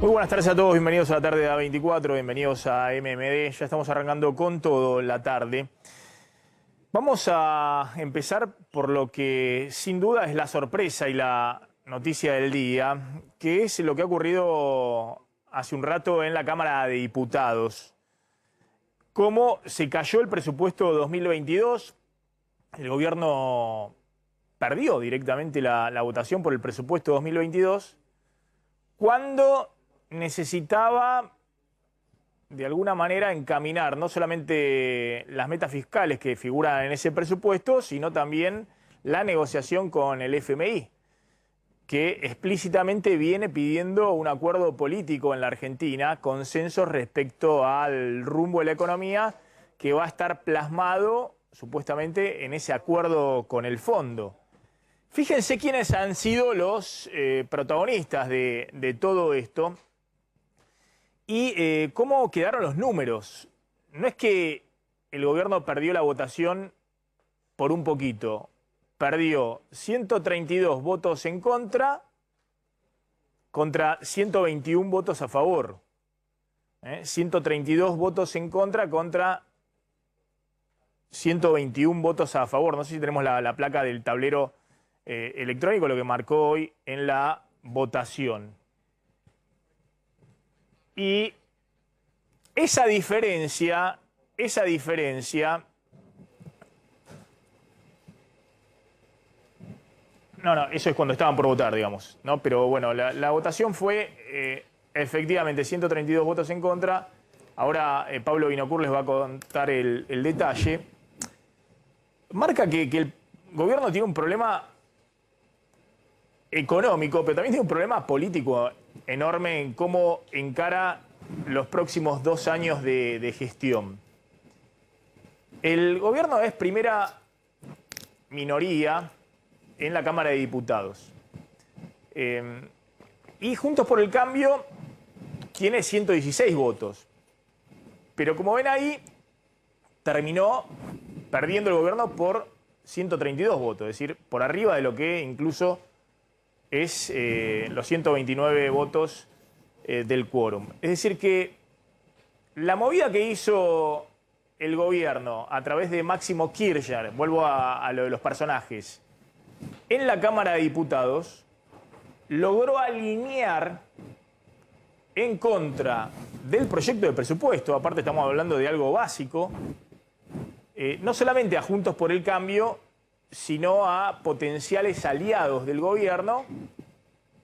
Muy buenas tardes a todos, bienvenidos a la tarde de A24, bienvenidos a MMD. Ya estamos arrancando con todo la tarde. Vamos a empezar por lo que sin duda es la sorpresa y la noticia del día, que es lo que ha ocurrido hace un rato en la Cámara de Diputados. Cómo se cayó el presupuesto 2022, el gobierno perdió directamente la votación por el presupuesto 2022, cuando necesitaba de alguna manera encaminar no solamente las metas fiscales que figuran en ese presupuesto, sino también la negociación con el FMI, que explícitamente viene pidiendo un acuerdo político en la Argentina, consenso respecto al rumbo de la economía, que va a estar plasmado supuestamente en ese acuerdo con el fondo. Fíjense quiénes han sido los protagonistas de todo esto y cómo quedaron los números. No es que el gobierno perdió la votación por un poquito. Perdió 132 votos en contra 121 votos a favor. 132 votos en contra 121 votos a favor. No sé si tenemos la placa del tablero electrónico, lo que marcó hoy en la votación. Y esa diferencia, no, eso es cuando estaban por votar, digamos, ¿no? Pero bueno, la votación fue efectivamente 132 votos en contra. Ahora Pablo Vinocur les va a contar el detalle. Marca que el gobierno tiene un problema económico, pero también tiene un problema político enorme en cómo encara los próximos 2 años de gestión. El gobierno es primera minoría en la Cámara de Diputados. Y Juntos por el Cambio tiene 116 votos. Pero como ven ahí, terminó perdiendo el gobierno por 132 votos, es decir, por arriba de lo que incluso es los 129 votos del quórum. Es decir que la movida que hizo el gobierno a través de Máximo Kirchner, vuelvo a lo de los personajes, en la Cámara de Diputados, logró alinear en contra del proyecto de presupuesto, aparte estamos hablando de algo básico, no solamente a Juntos por el Cambio, sino a potenciales aliados del gobierno,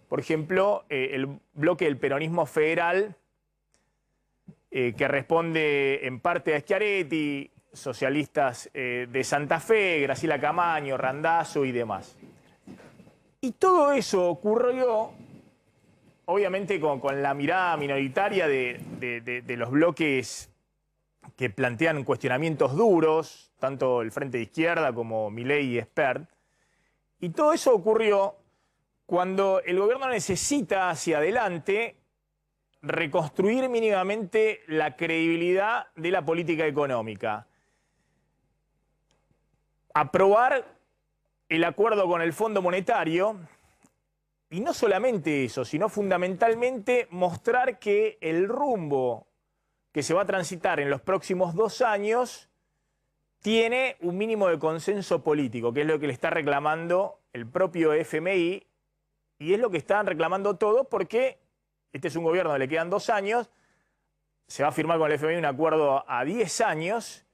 por ejemplo, el bloque del peronismo federal, que responde en parte a Schiaretti, socialistas de Santa Fe, Graciela Camaño, Randazzo y demás. Y todo eso ocurrió, obviamente, con la mirada minoritaria de los bloques que plantean cuestionamientos duros, tanto el Frente de Izquierda como Milei y Espert. Y todo eso ocurrió cuando el gobierno necesita hacia adelante reconstruir mínimamente la credibilidad de la política económica. Aprobar el acuerdo con el Fondo Monetario, y no solamente eso, sino fundamentalmente mostrar que el rumbo que se va a transitar en los próximos 2 años tiene un mínimo de consenso político, que es lo que le está reclamando el propio FMI, y es lo que están reclamando todos, porque este es un gobierno que le quedan 2 años, se va a firmar con el FMI un acuerdo a 10 años,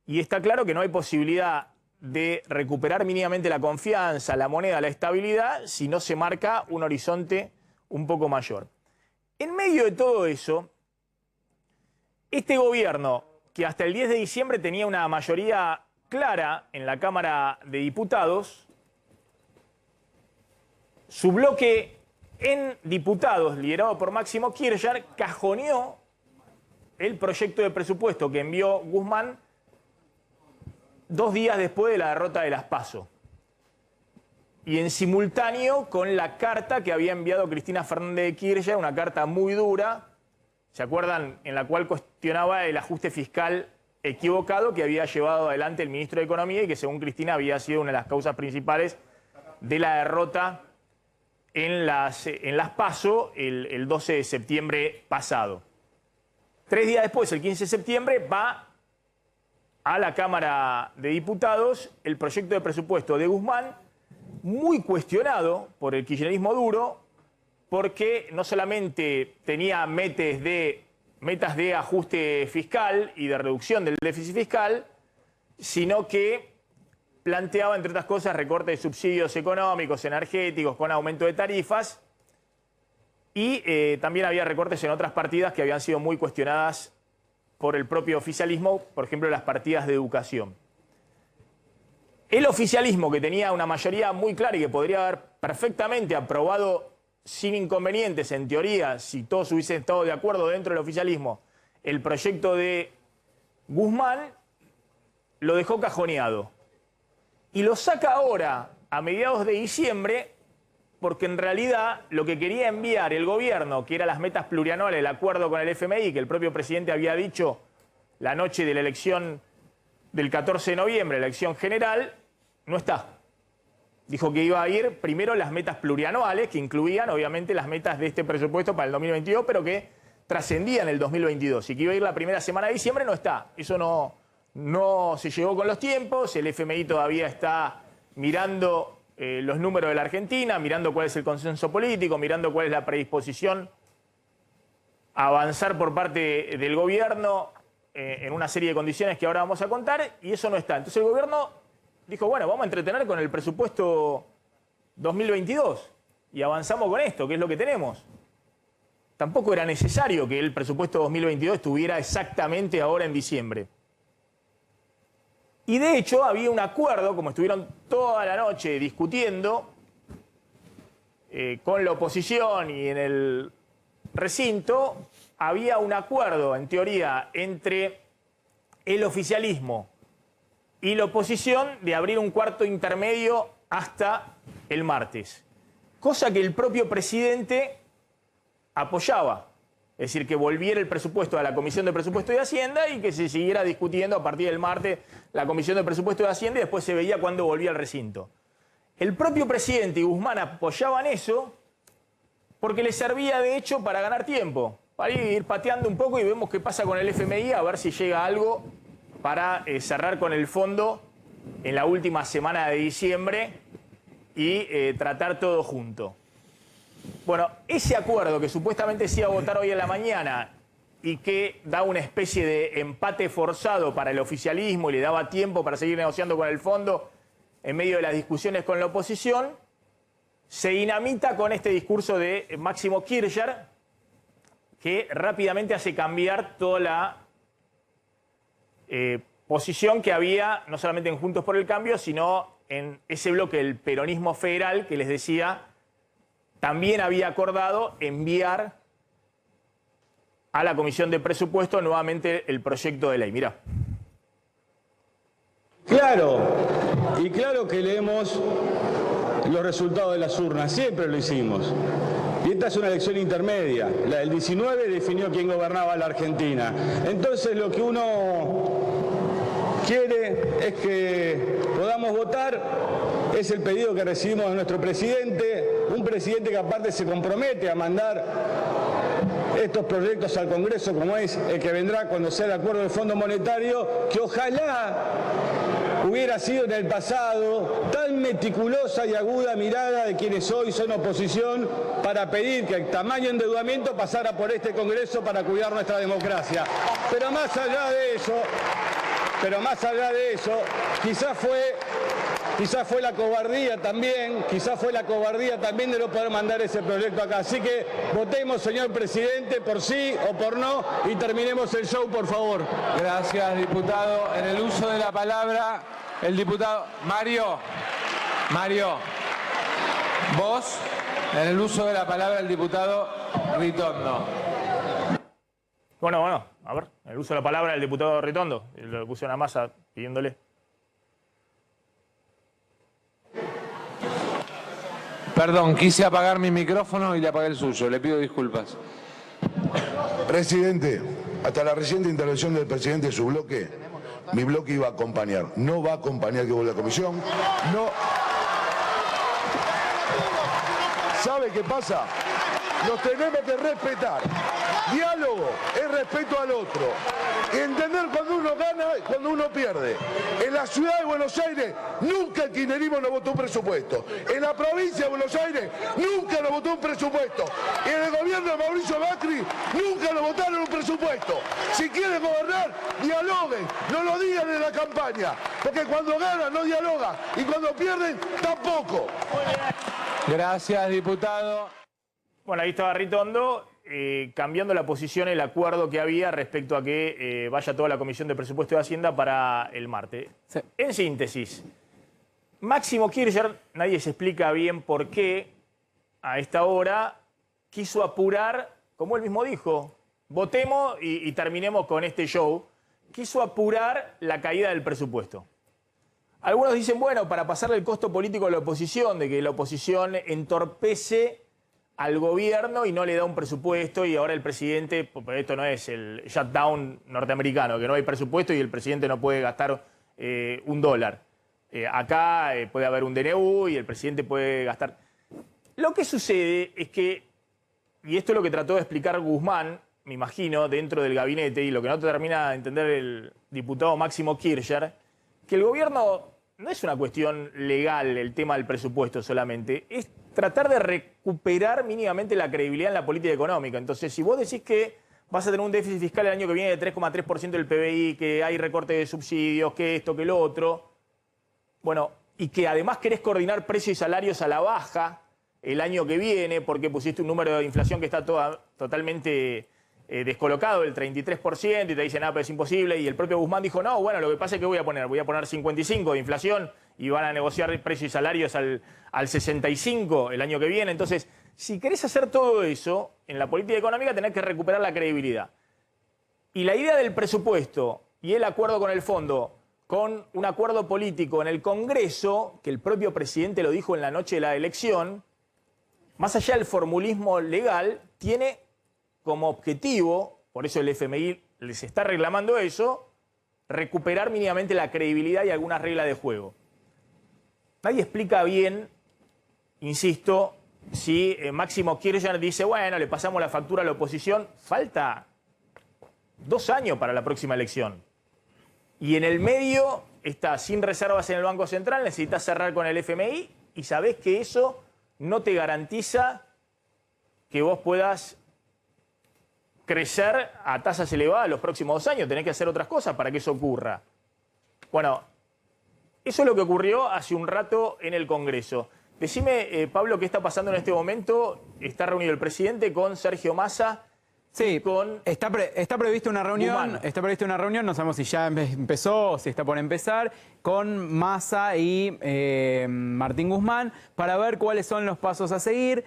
y está claro que no hay posibilidad de recuperar mínimamente la confianza, la moneda, la estabilidad, si no se marca un horizonte un poco mayor. En medio de todo eso, este gobierno, que hasta el 10 de diciembre tenía una mayoría clara en la Cámara de Diputados, su bloque en diputados, liderado por Máximo Kirchner, cajoneó el proyecto de presupuesto que envió Guzmán 2 días después de la derrota de las PASO. Y en simultáneo con la carta que había enviado Cristina Fernández de Kirchner, una carta muy dura, ¿se acuerdan? En la cual cuestionaba el ajuste fiscal equivocado que había llevado adelante el ministro de Economía y que según Cristina había sido una de las causas principales de la derrota en las PASO el 12 de septiembre pasado. 3 días después, el 15 de septiembre, va a la Cámara de Diputados el proyecto de presupuesto de Guzmán, muy cuestionado por el kirchnerismo duro, porque no solamente tenía metas de ajuste fiscal y de reducción del déficit fiscal, sino que planteaba, entre otras cosas, recorte de subsidios económicos, energéticos, con aumento de tarifas, y también había recortes en otras partidas que habían sido muy cuestionadas por el propio oficialismo, por ejemplo, las partidas de educación. El oficialismo, que tenía una mayoría muy clara y que podría haber perfectamente aprobado sin inconvenientes, en teoría, si todos hubiesen estado de acuerdo dentro del oficialismo, el proyecto de Guzmán, lo dejó cajoneado. Y lo saca ahora, a mediados de diciembre, porque en realidad lo que quería enviar el gobierno, que eran las metas plurianuales, el acuerdo con el FMI, que el propio presidente había dicho la noche de la elección del 14 de noviembre, la elección general, no está. Dijo que iba a ir primero las metas plurianuales, que incluían obviamente las metas de este presupuesto para el 2022, pero que trascendían el 2022. Y que iba a ir la primera semana de diciembre, no está. Eso no se llevó con los tiempos. El FMI todavía está mirando los números de la Argentina, mirando cuál es el consenso político, mirando cuál es la predisposición a avanzar por parte del gobierno en una serie de condiciones que ahora vamos a contar, y eso no está. Entonces el gobierno dijo, bueno, vamos a entretener con el presupuesto 2022 y avanzamos con esto, que es lo que tenemos. Tampoco era necesario que el presupuesto 2022 estuviera exactamente ahora en diciembre. Y de hecho había un acuerdo, como estuvieron toda la noche discutiendo con la oposición y en el recinto, había un acuerdo, en teoría, entre el oficialismo y la oposición de abrir un cuarto intermedio hasta el martes. Cosa que el propio presidente apoyaba. Es decir, que volviera el presupuesto a la Comisión de Presupuesto y Hacienda y que se siguiera discutiendo a partir del martes la Comisión de Presupuesto y Hacienda, y después se veía cuándo volvía al recinto. El propio presidente y Guzmán apoyaban eso porque les servía de hecho para ganar tiempo, para ir pateando un poco y vemos qué pasa con el FMI, a ver si llega algo para cerrar con el fondo en la última semana de diciembre y tratar todo junto. Bueno, ese acuerdo que supuestamente se iba a votar hoy en la mañana y que da una especie de empate forzado para el oficialismo y le daba tiempo para seguir negociando con el fondo en medio de las discusiones con la oposición, se dinamita con este discurso de Máximo Kirchner, que rápidamente hace cambiar toda la posición que había, no solamente en Juntos por el Cambio, sino en ese bloque del peronismo federal que les decía, también había acordado enviar a la Comisión de Presupuesto nuevamente el proyecto de ley. Mirá. Claro, y claro que leemos los resultados de las urnas, siempre lo hicimos. Y esta es una elección intermedia. La del 19 definió quién gobernaba la Argentina. Entonces lo que uno quiere es que podamos votar, es el pedido que recibimos de nuestro presidente, un presidente que aparte se compromete a mandar estos proyectos al Congreso, como es el que vendrá cuando sea el acuerdo del Fondo Monetario, que ojalá hubiera sido en el pasado tan meticulosa y aguda mirada de quienes hoy son oposición para pedir que el tamaño endeudamiento pasara por este Congreso para cuidar nuestra democracia. Pero más allá de eso, quizás fue la cobardía también, de no poder mandar ese proyecto acá. Así que votemos, señor presidente, por sí o por no y terminemos el show, por favor. Gracias, diputado. En el uso de la palabra, el diputado Mario, vos, en el uso de la palabra, el diputado Ritondo. Bueno, a ver, en el uso de la palabra el diputado Ritondo, le puse una masa pidiéndole. Perdón, quise apagar mi micrófono y le apagué el suyo. Le pido disculpas. Presidente, hasta la reciente intervención del presidente de su bloque, mi bloque iba a acompañar. No va a acompañar que vuelva a la comisión. No. ¿Sabe qué pasa? Nos tenemos que respetar. Diálogo es respeto al otro. Entender cuando uno gana y cuando uno pierde. En la ciudad de Buenos Aires nunca el kirchnerismo nos votó un presupuesto. En la provincia de Buenos Aires nunca nos votó un presupuesto. Y en el gobierno de Mauricio Macri nunca nos votaron un presupuesto. Si quieren gobernar, dialoguen. No lo digan en la campaña. Porque cuando ganan no dialogan. Y cuando pierden, tampoco. Gracias, diputado. Bueno, ahí estaba Ritondo cambiando la posición, el acuerdo que había respecto a que vaya toda la Comisión de Presupuesto y Hacienda para el martes. Sí. En síntesis, Máximo Kirchner, nadie se explica bien por qué a esta hora quiso apurar, como él mismo dijo, votemos y terminemos con este show, quiso apurar la caída del presupuesto. Algunos dicen, bueno, para pasarle el costo político a la oposición, de que la oposición entorpece al gobierno y no le da un presupuesto y ahora el presidente, porque esto no es el shutdown norteamericano, que no hay presupuesto y el presidente no puede gastar $1. Acá puede haber un DNU y el presidente puede gastar. Lo que sucede es que, y esto es lo que trató de explicar Guzmán, me imagino, dentro del gabinete, y lo que no termina de entender el diputado Máximo Kirchner, que el gobierno no es una cuestión legal el tema del presupuesto solamente, es tratar de recuperar mínimamente la credibilidad en la política económica. Entonces, si vos decís que vas a tener un déficit fiscal el año que viene de 3,3% del PBI, que hay recorte de subsidios, que esto, que lo otro, bueno, y que además querés coordinar precios y salarios a la baja el año que viene, porque pusiste un número de inflación que está totalmente descolocado, el 33%, y te dicen, pero es imposible, y el propio Guzmán dijo, no, bueno, lo que pasa es que voy a poner 55 de inflación y van a negociar precios y salarios al 65 el año que viene. Entonces, si querés hacer todo eso, en la política económica tenés que recuperar la credibilidad. Y la idea del presupuesto y el acuerdo con el fondo, con un acuerdo político en el Congreso, que el propio presidente lo dijo en la noche de la elección, más allá del formulismo legal, tiene como objetivo, por eso el FMI les está reclamando eso, recuperar mínimamente la credibilidad y algunas reglas de juego. Nadie explica bien, insisto, si Máximo Kirchner dice, bueno, le pasamos la factura a la oposición, falta 2 años para la próxima elección. Y en el medio está sin reservas en el Banco Central, necesitas cerrar con el FMI y sabés que eso no te garantiza que vos puedas crecer a tasas elevadas los próximos 2 años. Tenés que hacer otras cosas para que eso ocurra. Bueno, eso es lo que ocurrió hace un rato en el Congreso. Decime, Pablo, ¿qué está pasando en este momento? Está reunido el presidente con Sergio Massa. Sí, con está prevista una reunión, no sabemos si ya empezó o si está por empezar, con Massa y Martín Guzmán, para ver cuáles son los pasos a seguir,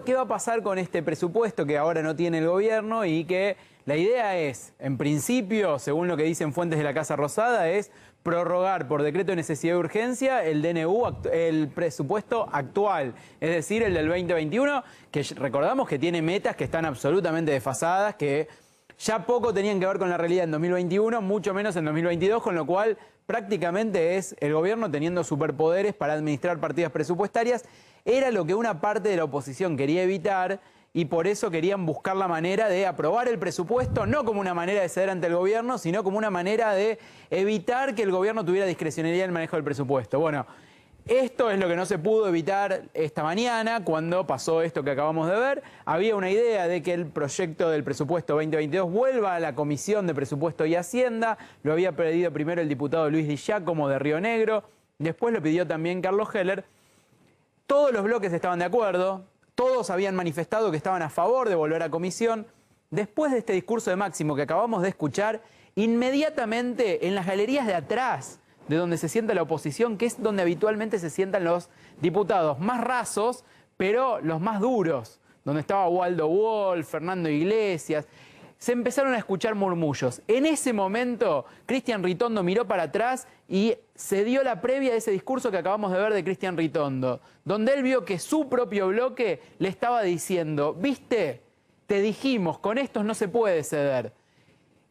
qué va a pasar con este presupuesto que ahora no tiene el gobierno y que la idea es, en principio, según lo que dicen fuentes de la Casa Rosada, es prorrogar por decreto de necesidad de urgencia el DNU, el presupuesto actual, es decir, el del 2021, que recordamos que tiene metas que están absolutamente desfasadas, que ya poco tenían que ver con la realidad en 2021, mucho menos en 2022, con lo cual prácticamente es el gobierno teniendo superpoderes para administrar partidas presupuestarias. Era lo que una parte de la oposición quería evitar, y por eso querían buscar la manera de aprobar el presupuesto, no como una manera de ceder ante el gobierno, sino como una manera de evitar que el gobierno tuviera discrecionalidad en el manejo del presupuesto. Bueno, esto es lo que no se pudo evitar esta mañana cuando pasó esto que acabamos de ver. Había una idea de que el proyecto del presupuesto 2022 vuelva a la Comisión de Presupuesto y Hacienda. Lo había pedido primero el diputado Luis Di Giacomo de Río Negro, después lo pidió también Carlos Heller. Todos los bloques estaban de acuerdo. Todos habían manifestado que estaban a favor de volver a comisión. Después de este discurso de Máximo que acabamos de escuchar, inmediatamente en las galerías de atrás, de donde se sienta la oposición, que es donde habitualmente se sientan los diputados más rasos, pero los más duros, donde estaba Waldo Wolf, Fernando Iglesias, se empezaron a escuchar murmullos. En ese momento, Cristian Ritondo miró para atrás y se dio la previa de ese discurso que acabamos de ver de Cristian Ritondo, donde él vio que su propio bloque le estaba diciendo, ¿viste? Te dijimos, con estos no se puede ceder.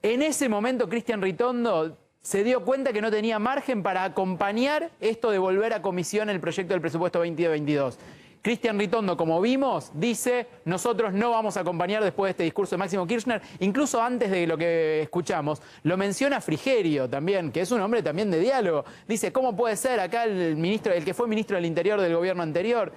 En ese momento, Cristian Ritondo se dio cuenta que no tenía margen para acompañar esto de volver a comisión el proyecto del presupuesto 2022. Cristian Ritondo, como vimos, dice, nosotros no vamos a acompañar después de este discurso de Máximo Kirchner. Incluso antes de lo que escuchamos, lo menciona Frigerio también, que es un hombre también de diálogo. Dice, ¿cómo puede ser acá el que fue ministro del Interior del gobierno anterior?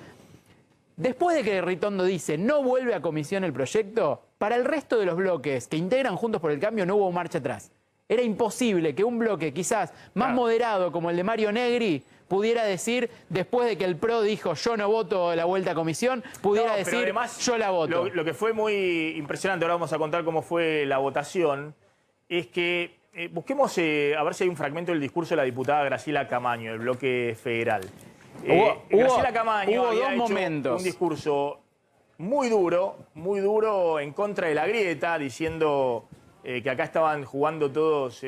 Después de que Ritondo dice, no vuelve a comisión el proyecto, para el resto de los bloques que integran Juntos por el Cambio no hubo marcha atrás. Era imposible que un bloque quizás más moderado como el de Mario Negri pudiera decir, después de que el PRO dijo yo no voto la vuelta a comisión, pudiera decir además, yo la voto. Lo que fue muy impresionante, ahora vamos a contar cómo fue la votación, es que busquemos a ver si hay un fragmento del discurso de la diputada Graciela Camaño, del bloque federal. Graciela Camaño había hecho un discurso muy duro en contra de la grieta, diciendo que acá estaban jugando todos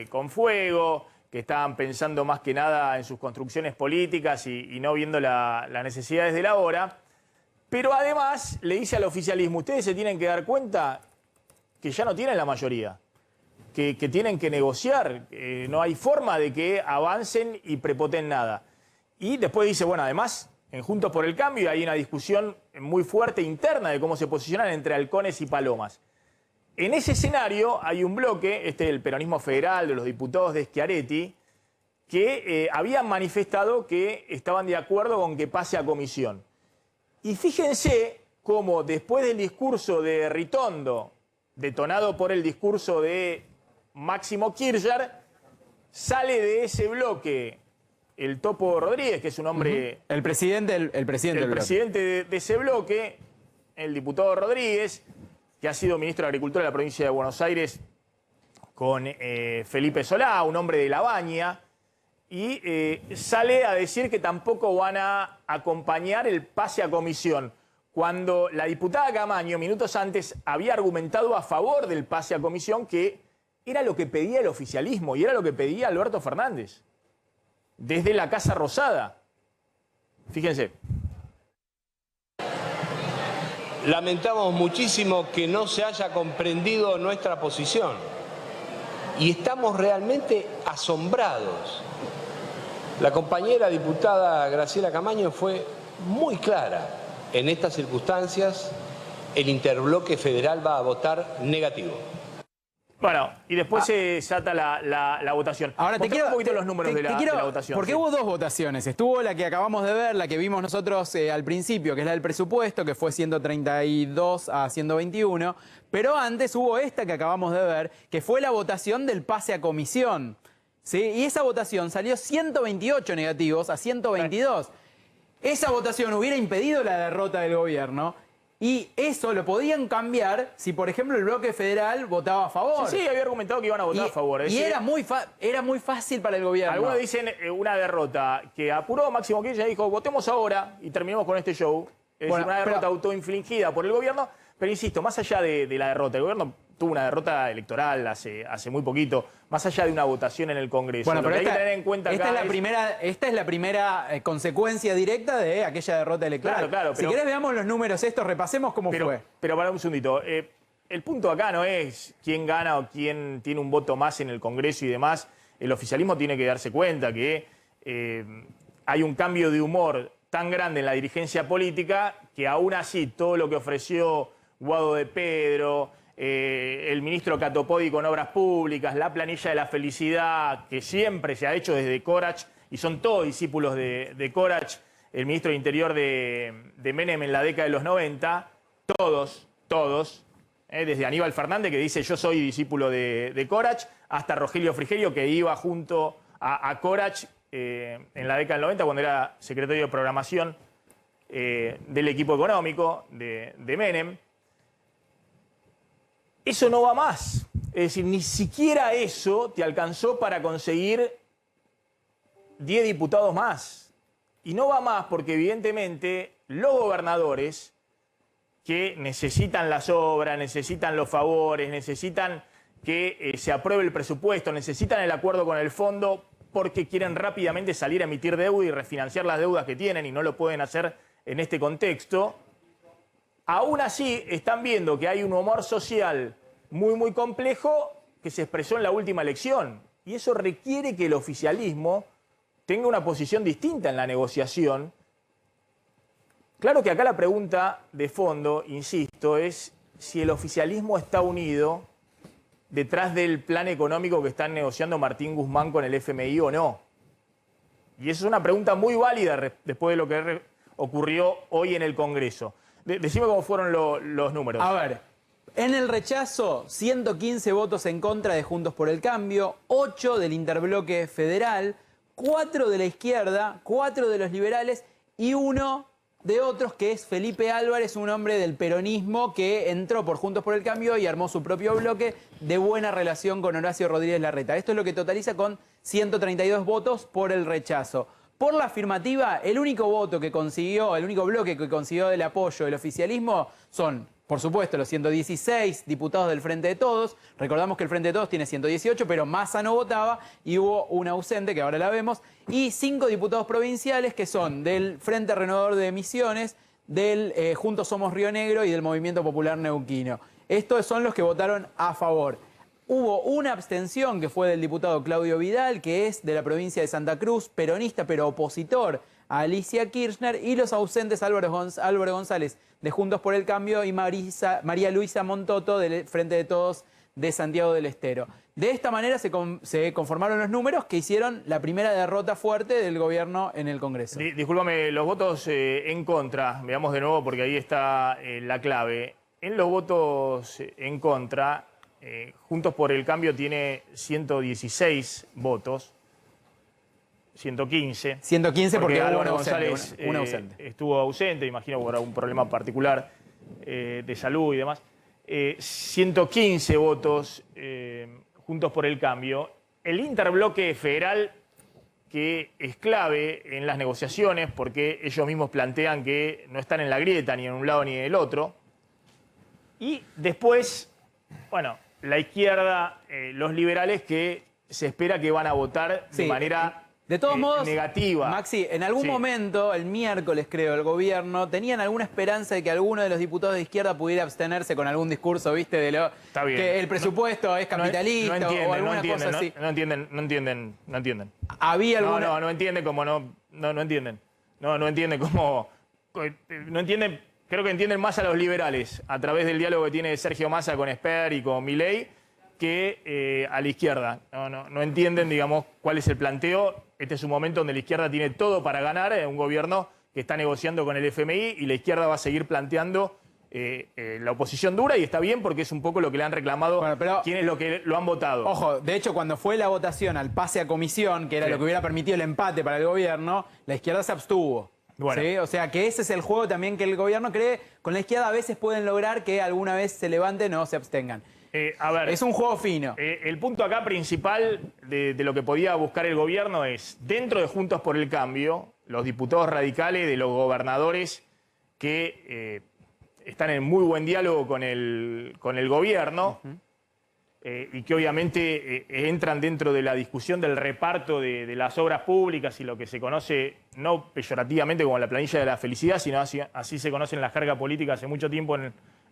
con fuego, que estaban pensando más que nada en sus construcciones políticas y no viendo las necesidades de la hora. Pero además le dice al oficialismo, ustedes se tienen que dar cuenta que ya no tienen la mayoría, que tienen que negociar, no hay forma de que avancen y prepoten nada. Y después dice, bueno, además, en Juntos por el Cambio hay una discusión muy fuerte interna de cómo se posicionan entre halcones y palomas. En ese escenario hay un bloque, el peronismo federal de los diputados de Schiaretti, que habían manifestado que estaban de acuerdo con que pase a comisión. Y fíjense cómo después del discurso de Ritondo, detonado por el discurso de Máximo Kirchner, sale de ese bloque el Topo Rodríguez, que es un hombre... El presidente de ese bloque, el diputado Rodríguez, que ha sido ministro de Agricultura de la provincia de Buenos Aires con Felipe Solá, un hombre de La Baña, y sale a decir que tampoco van a acompañar el pase a comisión, cuando la diputada Camaño, minutos antes, había argumentado a favor del pase a comisión, que era lo que pedía el oficialismo y era lo que pedía Alberto Fernández, desde la Casa Rosada. Fíjense. Lamentamos muchísimo que no se haya comprendido nuestra posición y estamos realmente asombrados. La compañera diputada Graciela Camaño fue muy clara. En estas circunstancias, el interbloque federal va a votar negativo. Bueno, y después se desata la votación. Ahora te quiero un poquito los números de la votación. Porque hubo dos votaciones. Estuvo la que acabamos de ver, la que vimos nosotros al principio, que es la del presupuesto, que fue 132 a 121. Pero antes hubo esta que acabamos de ver, que fue la votación del pase a comisión. ¿Sí? Y esa votación salió 128 negativos a 122. Esa votación hubiera impedido la derrota del gobierno. Y eso lo podían cambiar si, por ejemplo, el bloque federal votaba a favor. Sí, había argumentado que iban a votar a favor. Y era muy fácil para el gobierno. Algunos dicen una derrota que apuró Máximo Kirchner y dijo, votemos ahora y terminemos con este show. Es decir, una derrota autoinfligida por el gobierno. Pero insisto, más allá de la derrota, el gobierno tuvo una derrota electoral hace muy poquito, más allá de una votación en el Congreso. Bueno, pero hay que tener en cuenta esta es la primera consecuencia directa de aquella derrota electoral. Claro, si querés veamos los números estos, repasemos cómo fue. Pero para un segundito, el punto acá no es quién gana o quién tiene un voto más en el Congreso y demás. El oficialismo tiene que darse cuenta que hay un cambio de humor tan grande en la dirigencia política que aún así todo lo que ofreció Guado de Pedro, el ministro Catopodi con Obras Públicas, la planilla de la felicidad, que siempre se ha hecho desde Corach, y son todos discípulos de Corach, el ministro de Interior de Menem en la década de los 90, todos, desde Aníbal Fernández, que dice yo soy discípulo de Corach, hasta Rogelio Frigerio, que iba junto a Corach en la década del 90, cuando era secretario de Programación del equipo económico de Menem. Eso no va más. Es decir, ni siquiera eso te alcanzó para conseguir 10 diputados más. Y no va más porque evidentemente los gobernadores que necesitan las obras, necesitan los favores, necesitan que se apruebe el presupuesto, necesitan el acuerdo con el fondo porque quieren rápidamente salir a emitir deuda y refinanciar las deudas que tienen y no lo pueden hacer en este contexto. Aún así, están viendo que hay un humor social muy complejo que se expresó en la última elección. Y eso requiere que el oficialismo tenga una posición distinta en la negociación Claro que acá la pregunta de fondo, insisto, es si el oficialismo está unido detrás del plan económico que están negociando Martín Guzmán con el FMI o no. Y esa es una pregunta muy válida después de lo que ocurrió hoy en el Congreso. Decime cómo fueron los números. A ver, en el rechazo, 115 votos en contra de Juntos por el Cambio, 8 del interbloque federal, 4 de la izquierda, 4 de los liberales y 1 de otros, que es Felipe Álvarez, un hombre del peronismo que entró por Juntos por el Cambio y armó su propio bloque de buena relación con Horacio Rodríguez Larreta. Esto es lo que totaliza con 132 votos por el rechazo. Por la afirmativa, el único voto que consiguió, el único bloque que consiguió el apoyo del oficialismo son, por supuesto, los 116 diputados del Frente de Todos. Recordamos que el Frente de Todos tiene 118, pero Massa no votaba y hubo un ausente, que ahora la vemos, y 5 diputados provinciales que son del Frente Renovador de Misiones, del Juntos Somos Río Negro y del Movimiento Popular Neuquino. Estos son los que votaron a favor. Hubo una abstención que fue del diputado Claudio Vidal, que es de la provincia de Santa Cruz, peronista pero opositor a Alicia Kirchner, y los ausentes Álvaro González de Juntos por el Cambio y María Luisa Montoto del Frente de Todos de Santiago del Estero. De esta manera se conformaron los números que hicieron la primera derrota fuerte del gobierno en el Congreso. Discúlpame, los votos en contra, veamos de nuevo porque ahí está la clave. En los votos en contra, Juntos por el Cambio tiene 116 votos, 115. 115 porque hubo Álvaro González un ausente. Estuvo ausente, imagino por algún problema particular de salud y demás. 115 votos Juntos por el Cambio. El interbloque federal, que es clave en las negociaciones porque ellos mismos plantean que no están en la grieta ni en un lado ni en el otro. Y después, bueno, la izquierda, los liberales, que se espera que van a votar de manera de todos modos, negativa. Maxi, en algún momento, el miércoles creo, el gobierno tenían alguna esperanza de que alguno de los diputados de izquierda pudiera abstenerse con algún discurso, ¿viste? De lo que el presupuesto es capitalista o alguna cosa así. No entienden. Había alguna... No entienden como no entienden. No entienden como... No entienden, creo que entienden más a los liberales a través del diálogo que tiene Sergio Massa con Esper y con Milei que a la izquierda. No entienden, digamos, cuál es el planteo. Este es un momento donde la izquierda tiene todo para ganar, un gobierno que está negociando con el FMI y la izquierda va a seguir planteando la oposición dura, y está bien porque es un poco lo que le han reclamado quienes lo han votado. Ojo, de hecho, cuando fue la votación al pase a comisión, que era lo que hubiera permitido el empate para el gobierno, la izquierda se abstuvo. Bueno. ¿Sí? O sea que ese es el juego también que el gobierno cree. Con la izquierda a veces pueden lograr que alguna vez se levanten o se abstengan. A ver, es un juego fino. El punto acá principal de lo que podía buscar el gobierno es, dentro de Juntos por el Cambio, los diputados radicales de los gobernadores que están en muy buen diálogo con el gobierno y que obviamente entran dentro de la discusión del reparto de las obras públicas y lo que se conoce no peyorativamente como la planilla de la felicidad, sino así se conoce en la jerga política hace mucho tiempo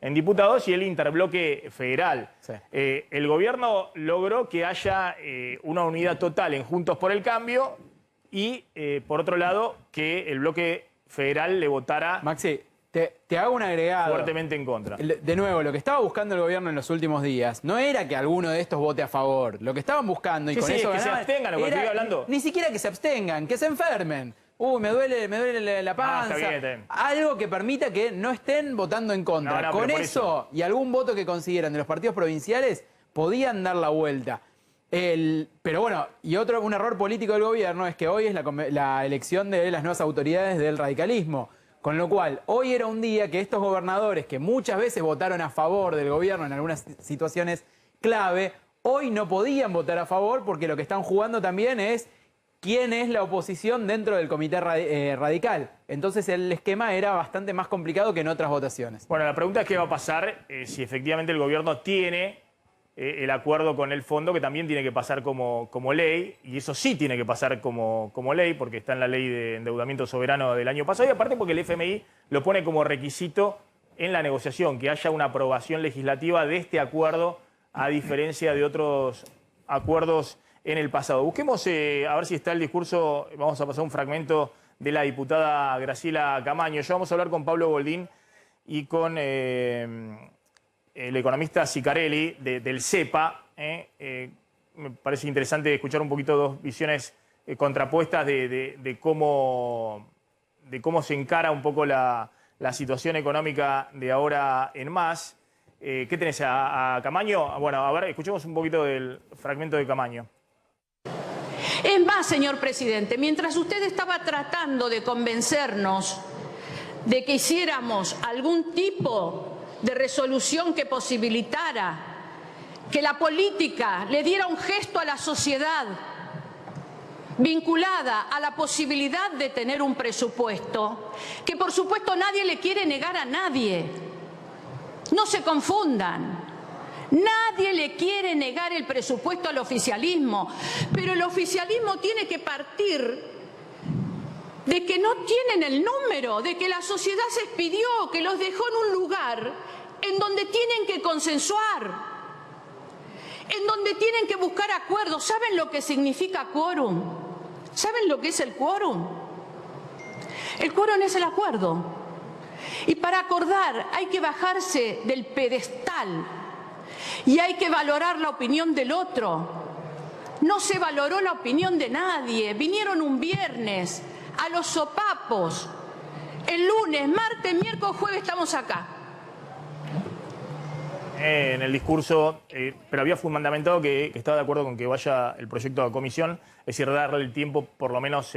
en diputados, y el interbloque federal. Sí. El gobierno logró que haya una unidad total en Juntos por el Cambio y, por otro lado, que el bloque federal le votara... Maxi, te hago un agregado. Fuertemente en contra. De nuevo, lo que estaba buscando el gobierno en los últimos días no era que alguno de estos vote a favor. Lo que estaban buscando, y con eso que se abstengan, lo que estoy hablando. Ni siquiera que se abstengan, que se enfermen. Me duele la panza. Está bien. Algo que permita que no estén votando en contra. Con eso y algún voto que consiguieran de los partidos provinciales, podían dar la vuelta. Pero bueno, y un error político del gobierno es que hoy es la elección de las nuevas autoridades del radicalismo. Con lo cual, hoy era un día que estos gobernadores, que muchas veces votaron a favor del gobierno en algunas situaciones clave, hoy no podían votar a favor porque lo que están jugando también es quién es la oposición dentro del comité radical. Entonces el esquema era bastante más complicado que en otras votaciones. Bueno, la pregunta es qué va a pasar si efectivamente el gobierno tiene el acuerdo con el fondo, que también tiene que pasar como ley, y eso sí tiene que pasar como ley, porque está en la ley de endeudamiento soberano del año pasado, y aparte porque el FMI lo pone como requisito en la negociación, que haya una aprobación legislativa de este acuerdo, a diferencia de otros acuerdos en el pasado. Busquemos a ver si está el discurso. Vamos a pasar un fragmento de la diputada Graciela Camaño. Ya vamos a hablar con Pablo Goldín y con el economista Sicarelli del CEPA. Me parece interesante escuchar un poquito dos visiones contrapuestas de cómo se encara un poco la situación económica de ahora en más. ¿Qué tenés a Camaño? Bueno, a ver, escuchemos un poquito del fragmento de Camaño. Es más, señor presidente, mientras usted estaba tratando de convencernos de que hiciéramos algún tipo de resolución que posibilitara que la política le diera un gesto a la sociedad vinculada a la posibilidad de tener un presupuesto, que por supuesto nadie le quiere negar a nadie. No se confundan. Nadie le quiere negar el presupuesto al oficialismo, pero el oficialismo tiene que partir de que no tienen el número, de que la sociedad se expidió, que los dejó en un lugar en donde tienen que consensuar, en donde tienen que buscar acuerdos. ¿Saben lo que significa quórum? ¿Saben lo que es el quórum? El quórum es el acuerdo. Y para acordar hay que bajarse del pedestal y hay que valorar la opinión del otro. No se valoró la opinión de nadie. Vinieron un viernes a los sopapos. El lunes, martes, miércoles, jueves estamos acá. En el discurso, pero había fundamentado que estaba de acuerdo con que vaya el proyecto a comisión, es decir, darle el tiempo por lo menos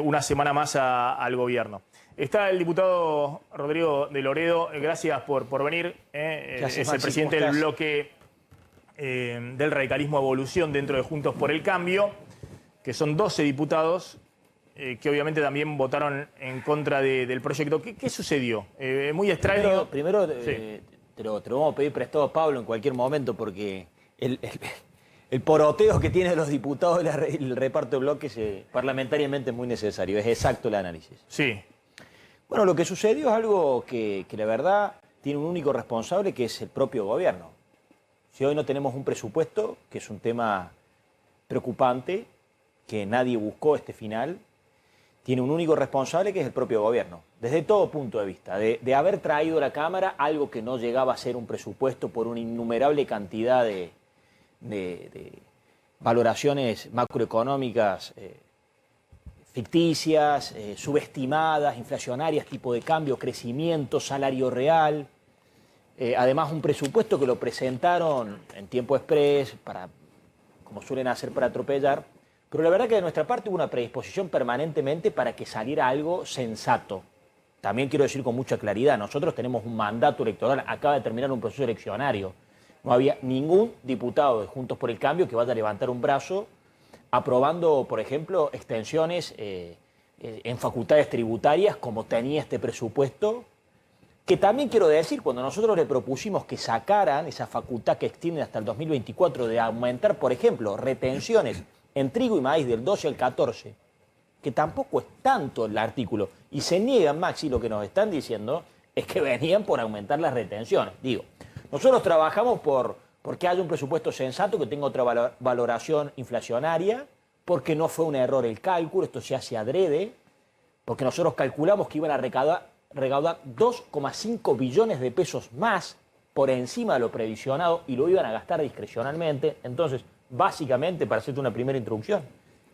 una semana más al gobierno. Está el diputado Rodrigo de Loredo, gracias por venir. Es el presidente del bloque del radicalismo Evolución dentro de Juntos por el Cambio, que son 12 diputados que obviamente también votaron en contra del proyecto. ¿Qué sucedió? Muy extraño. Primero Sí. te lo vamos a pedir prestado a Pablo en cualquier momento porque el poroteo que tienen los diputados el reparto de bloques parlamentariamente es muy necesario. Es exacto el análisis. Sí. Bueno, lo que sucedió es algo que la verdad tiene un único responsable, que es el propio gobierno. Si hoy no tenemos un presupuesto, que es un tema preocupante, que nadie buscó este final, tiene un único responsable, que es el propio gobierno, desde todo punto de vista, de haber traído a la Cámara algo que no llegaba a ser un presupuesto por una innumerable cantidad de valoraciones macroeconómicas ficticias, subestimadas, inflacionarias, tipo de cambio, crecimiento, salario real. Además, un presupuesto que lo presentaron en tiempo express, como suelen hacer para atropellar. Pero la verdad que de nuestra parte hubo una predisposición permanentemente para que saliera algo sensato. También quiero decir con mucha claridad, nosotros tenemos un mandato electoral, acaba de terminar un proceso eleccionario. No había ningún diputado de Juntos por el Cambio que vaya a levantar un brazo aprobando, por ejemplo, extensiones en facultades tributarias como tenía este presupuesto, que también quiero decir, cuando nosotros le propusimos que sacaran esa facultad que extiende hasta el 2024 de aumentar, por ejemplo, retenciones en trigo y maíz del 12 al 14, que tampoco es tanto el artículo, y se niegan, Maxi, lo que nos están diciendo es que venían por aumentar las retenciones. Digo, nosotros trabajamos porque haya un presupuesto sensato que tenga otra valoración inflacionaria, porque no fue un error el cálculo, esto se hace adrede, porque nosotros calculamos que iban a recaudar 2,5 billones de pesos más por encima de lo previsionado y lo iban a gastar discrecionalmente. Entonces, básicamente, para hacerte una primera introducción,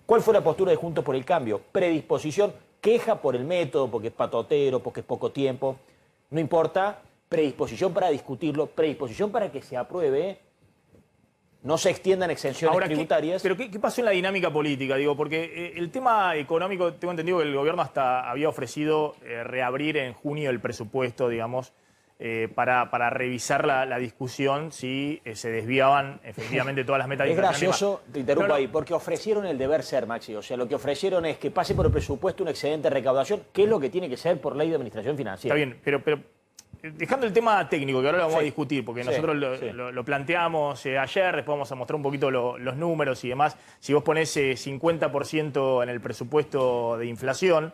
¿cuál fue la postura de Juntos por el Cambio? Predisposición, queja por el método, porque es patotero, porque es poco tiempo, no importa. Predisposición para discutirlo, predisposición para que se apruebe, no se extiendan exenciones tributarias. ¿Pero qué pasó en la dinámica política? Digo, porque el tema económico, tengo entendido que el gobierno hasta había ofrecido reabrir en junio el presupuesto, digamos, para revisar la discusión si se desviaban efectivamente todas las metas de inflación. Es gracioso, te interrumpo ahí, porque ofrecieron el deber ser, Maxi. O sea, lo que ofrecieron es que pase por el presupuesto un excedente de recaudación, que es lo que tiene que ser por ley de administración financiera. Está bien, pero dejando el tema técnico, que ahora lo vamos a discutir, porque nosotros lo planteamos ayer, después vamos a mostrar un poquito los números y demás. Si vos ponés 50% en el presupuesto de inflación,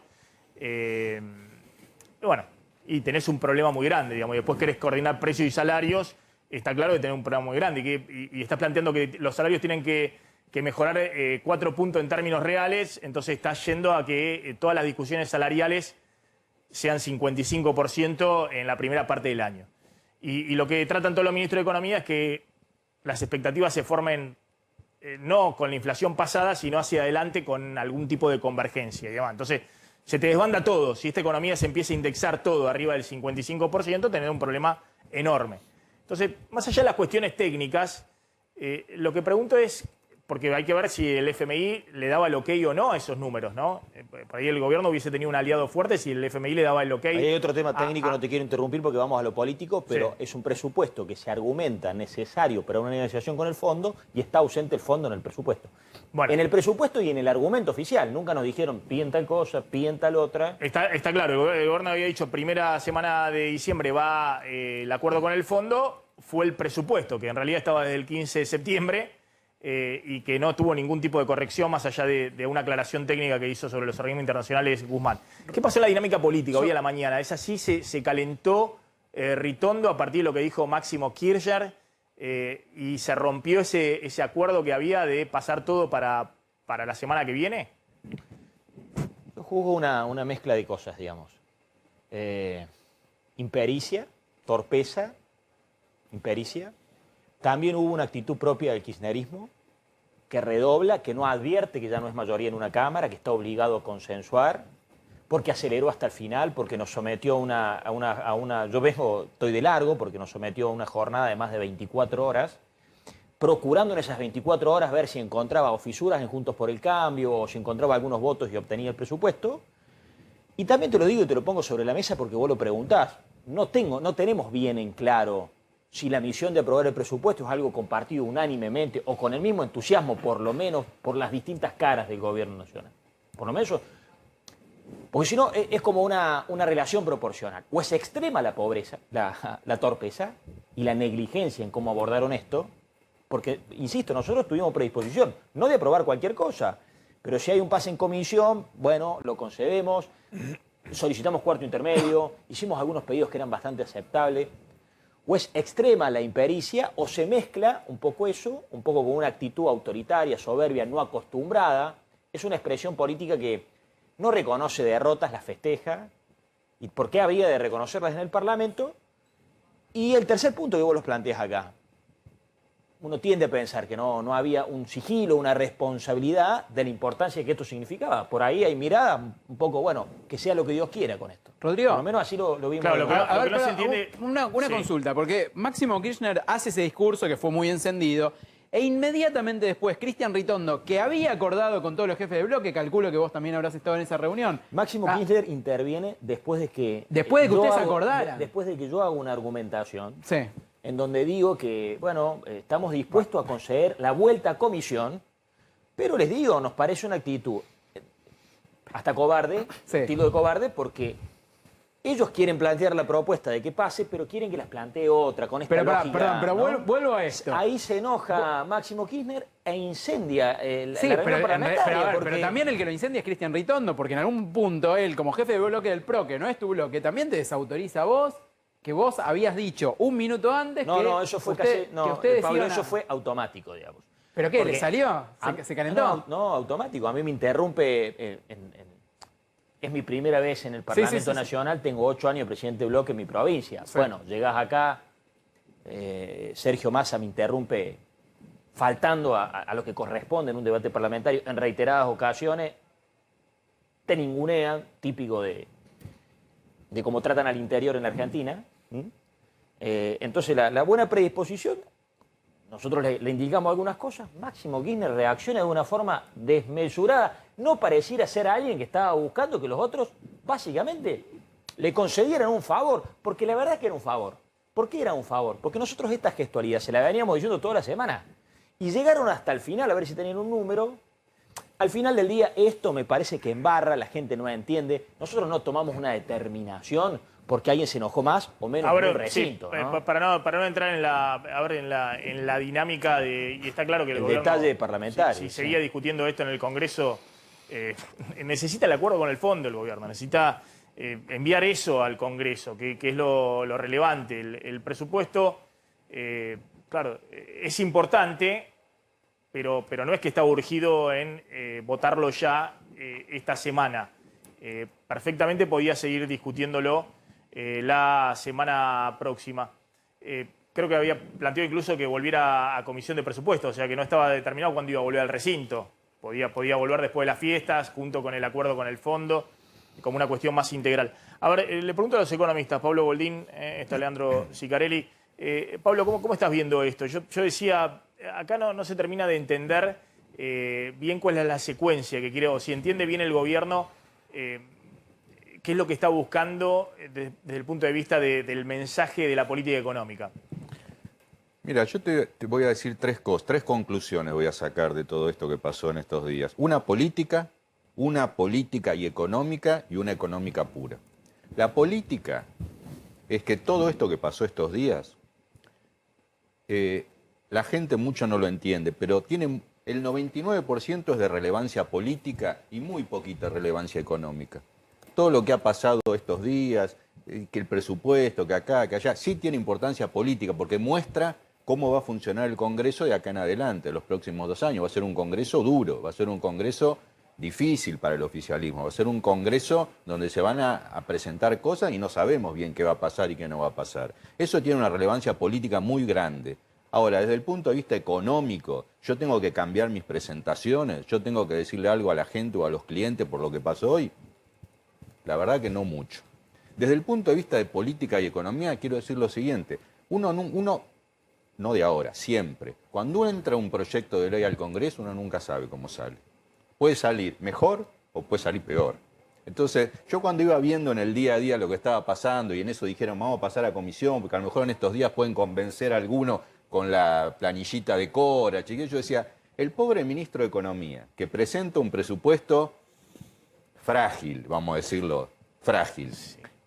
bueno, y tenés un problema muy grande, digamos, y después querés coordinar precios y salarios, está claro que tenés un problema muy grande. Y estás planteando que los salarios tienen que que mejorar 4 puntos en términos reales, entonces está yendo a que todas las discusiones salariales sean 55% en la primera parte del año. Y lo que tratan todos los ministros de Economía es que las expectativas se formen no con la inflación pasada, sino hacia adelante con algún tipo de convergencia y demás. Entonces, se te desbanda todo. Si esta economía se empieza a indexar todo arriba del 55%, tenés un problema enorme. Entonces, más allá de las cuestiones técnicas, lo que pregunto es, porque hay que ver si el FMI le daba el ok o no a esos números, ¿no? Por ahí el gobierno hubiese tenido un aliado fuerte si el FMI le daba el ok. Ahí hay otro tema técnico, no te quiero interrumpir porque vamos a lo político, pero es un presupuesto que se argumenta necesario para una negociación con el fondo y está ausente el fondo en el presupuesto. Bueno, en el presupuesto y en el argumento oficial. Nunca nos dijeron piden tal cosa, piden tal otra. Está claro, el gobierno había dicho primera semana de diciembre va el acuerdo con el fondo, fue el presupuesto, que en realidad estaba desde el 15 de septiembre, y que no tuvo ningún tipo de corrección más allá de una aclaración técnica que hizo sobre los organismos internacionales Guzmán. ¿Qué pasó en la dinámica política hoy a la mañana? ¿Es así? ¿Se calentó Ritondo a partir de lo que dijo Máximo Kirchner y se rompió ese acuerdo que había de pasar todo para la semana que viene? Yo juzgo una mezcla de cosas, digamos. Impericia, torpeza, impericia. También hubo una actitud propia del kirchnerismo que redobla, que no advierte que ya no es mayoría en una Cámara, que está obligado a consensuar, porque aceleró hasta el final, porque nos sometió a una... Yo estoy de largo, porque nos sometió a una jornada de más de 24 horas, procurando en esas 24 horas ver si encontraba o fisuras en Juntos por el Cambio, o si encontraba algunos votos y obtenía el presupuesto. Y también te lo digo y te lo pongo sobre la mesa porque vos lo preguntás. No tenemos bien en claro si la misión de aprobar el presupuesto es algo compartido unánimemente o con el mismo entusiasmo, por lo menos por las distintas caras del gobierno nacional. Por lo menos eso. Porque si no, es como una relación proporcional. O es extrema la pobreza, la torpeza y la negligencia en cómo abordaron esto, porque, insisto, nosotros tuvimos predisposición, no de aprobar cualquier cosa, pero si hay un pase en comisión, bueno, lo concedemos, solicitamos cuarto intermedio, hicimos algunos pedidos que eran bastante aceptables. O es extrema la impericia, o se mezcla un poco eso, un poco con una actitud autoritaria, soberbia, no acostumbrada. Es una expresión política que no reconoce derrotas, las festeja. ¿Y por qué había de reconocerlas en el Parlamento? Y el tercer punto que vos los planteás acá. Uno tiende a pensar que no había un sigilo, una responsabilidad de la importancia que esto significaba. Por ahí hay mirada un poco, bueno, que sea lo que Dios quiera con esto. Rodrigo. Por lo menos así lo vimos. Claro, A ver, no se entiende... Una consulta, porque Máximo Kirchner hace ese discurso que fue muy encendido, e inmediatamente después, Cristian Ritondo, que había acordado con todos los jefes de bloque, calculo que vos también habrás estado en esa reunión. Máximo Kirchner interviene después de que... Después de que ustedes acordaran. Después de que yo hago una argumentación. Sí. En donde digo que, bueno, estamos dispuestos a conceder la vuelta a comisión, pero les digo, nos parece una actitud hasta cobarde, estilo de cobarde, porque ellos quieren plantear la propuesta de que pase, pero quieren que las plantee otra, con esta lógica. Pero ¿no? vuelvo a esto. Ahí se enoja Máximo Kirchner e incendia la sí, reunión parlamentaria. Pero también el que lo incendia es Cristian Ritondo, porque en algún punto él, como jefe de bloque del PRO, que no es tu bloque, también te desautoriza a vos, que vos habías dicho un minuto antes No, eso fue Pablo, eso fue automático, digamos. ¿Pero qué? ¿Le salió? ¿Se calentó? No, automático. A mí me interrumpe... es mi primera vez en el Parlamento Nacional, tengo 8 años de presidente de bloque en mi provincia. Sí. Bueno, llegás acá, Sergio Massa me interrumpe faltando a lo que corresponde en un debate parlamentario en reiteradas ocasiones, te ningunean, típico de cómo tratan al interior en la Argentina. Entonces la buena predisposición, nosotros le indicamos algunas cosas, Máximo Kirchner reacciona de una forma desmesurada, no pareciera ser alguien que estaba buscando que los otros básicamente le concedieran un favor, porque la verdad es que era un favor. ¿Por qué era un favor? Porque nosotros esta gestualidad se la veníamos diciendo toda la semana y llegaron hasta el final a ver si tenían un número. Al final del día esto me parece que embarra, la gente no entiende, nosotros no tomamos una determinación porque alguien se enojó más o menos en un recinto. Sí, ¿no? para no entrar en la dinámica de... Y está claro que el gobierno, detalle parlamentario. Si seguía discutiendo esto en el Congreso, necesita el acuerdo con el fondo el gobierno, necesita enviar eso al Congreso, que es lo relevante. El presupuesto, claro, es importante, pero no es que está urgido en votarlo ya esta semana. Perfectamente podía seguir discutiéndolo la semana próxima. Creo que había planteado incluso que volviera a comisión de presupuestos, o sea que no estaba determinado cuándo iba a volver al recinto. Podía volver después de las fiestas, junto con el acuerdo con el fondo, como una cuestión más integral. A ver, le pregunto a los economistas, Pablo Boldín, está Leandro Sicarelli. Pablo, ¿cómo estás viendo esto? Yo decía, acá no se termina de entender bien cuál es la secuencia que quiere, o si entiende bien el gobierno qué es lo que está buscando desde el punto de vista del mensaje de la política económica. Mira, yo te voy a decir tres conclusiones voy a sacar de todo esto que pasó en estos días. Una política y económica y una económica pura. La política es que todo esto que pasó estos días, la gente mucho no lo entiende, pero tiene el 99% es de relevancia política y muy poquita relevancia económica. Todo lo que ha pasado estos días, que el presupuesto, que acá, que allá, sí tiene importancia política porque muestra cómo va a funcionar el Congreso de acá en adelante, los próximos 2 años. Va a ser un Congreso duro, va a ser un Congreso difícil para el oficialismo, va a ser un Congreso donde se van a presentar cosas y no sabemos bien qué va a pasar y qué no va a pasar. Eso tiene una relevancia política muy grande. Ahora, desde el punto de vista económico, yo tengo que cambiar mis presentaciones, yo tengo que decirle algo a la gente o a los clientes por lo que pasó hoy. La verdad que no mucho. Desde el punto de vista de política y economía, quiero decir lo siguiente. Uno no de ahora, siempre. Cuando uno entra un proyecto de ley al Congreso, uno nunca sabe cómo sale. Puede salir mejor o puede salir peor. Entonces, yo cuando iba viendo en el día a día lo que estaba pasando y en eso dijeron, vamos a pasar a comisión, porque a lo mejor en estos días pueden convencer a alguno con la planillita de Cora, chiquillo, yo decía, el pobre ministro de Economía, que presenta un presupuesto frágil, vamos a decirlo, frágil,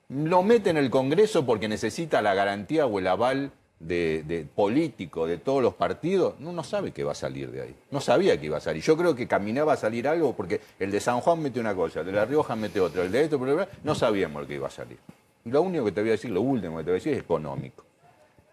lo mete en el Congreso porque necesita la garantía o el aval de político de todos los partidos, no sabe qué va a salir de ahí. No sabía que iba a salir. Yo creo que caminaba a salir algo porque el de San Juan mete una cosa, el de La Rioja mete otra, el de esto, no sabíamos lo que iba a salir. Y lo único que te voy a decir, lo último que te voy a decir es económico.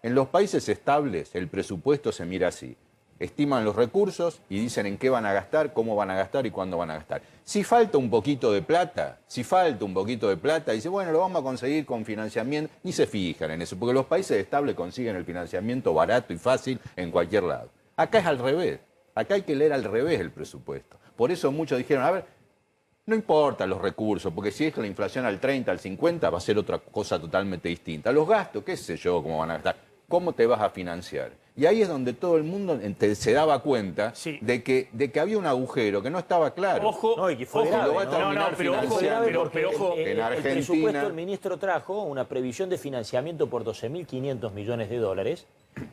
En los países estables el presupuesto se mira así. Estiman los recursos y dicen en qué van a gastar, cómo van a gastar y cuándo van a gastar. Si falta un poquito de plata, dice, bueno, lo vamos a conseguir con financiamiento, ni se fijan en eso, porque los países estables consiguen el financiamiento barato y fácil en cualquier lado. Acá es al revés, acá hay que leer al revés el presupuesto. Por eso muchos dijeron, a ver, no importa los recursos, porque si es la inflación al 30, al 50, va a ser otra cosa totalmente distinta. Los gastos, qué sé yo, cómo van a gastar, cómo te vas a financiar. Y ahí es donde todo el mundo se daba cuenta de que había un agujero que no estaba claro. Ojo, No, y que fue grave, lo va a terminar financiando. pero ojo, en el Argentina. presupuesto, el ministro trajo una previsión de financiamiento por 12.500 millones de dólares,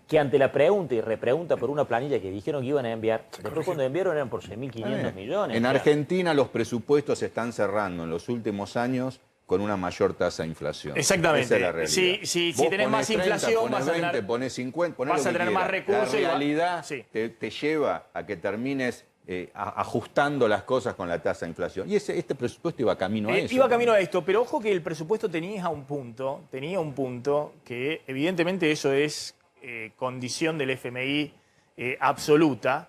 que ante la pregunta y repregunta por una planilla que dijeron que iban a enviar, después cuando enviaron eran por 6.500 millones. En Argentina los presupuestos se están cerrando en los últimos años con una mayor tasa de inflación. Exactamente. Esa es la realidad. Si Vos tenés más 30, inflación, ponés vas a 20, tener, ponés 50, ponés vas lo a que tener más quieras. recursos. La realidad Sí. te lleva a que termines ajustando las cosas con la tasa de inflación. Y este presupuesto iba camino a eso. Iba camino a esto, pero ojo que el presupuesto tenía un punto que evidentemente eso es condición del FMI absoluta,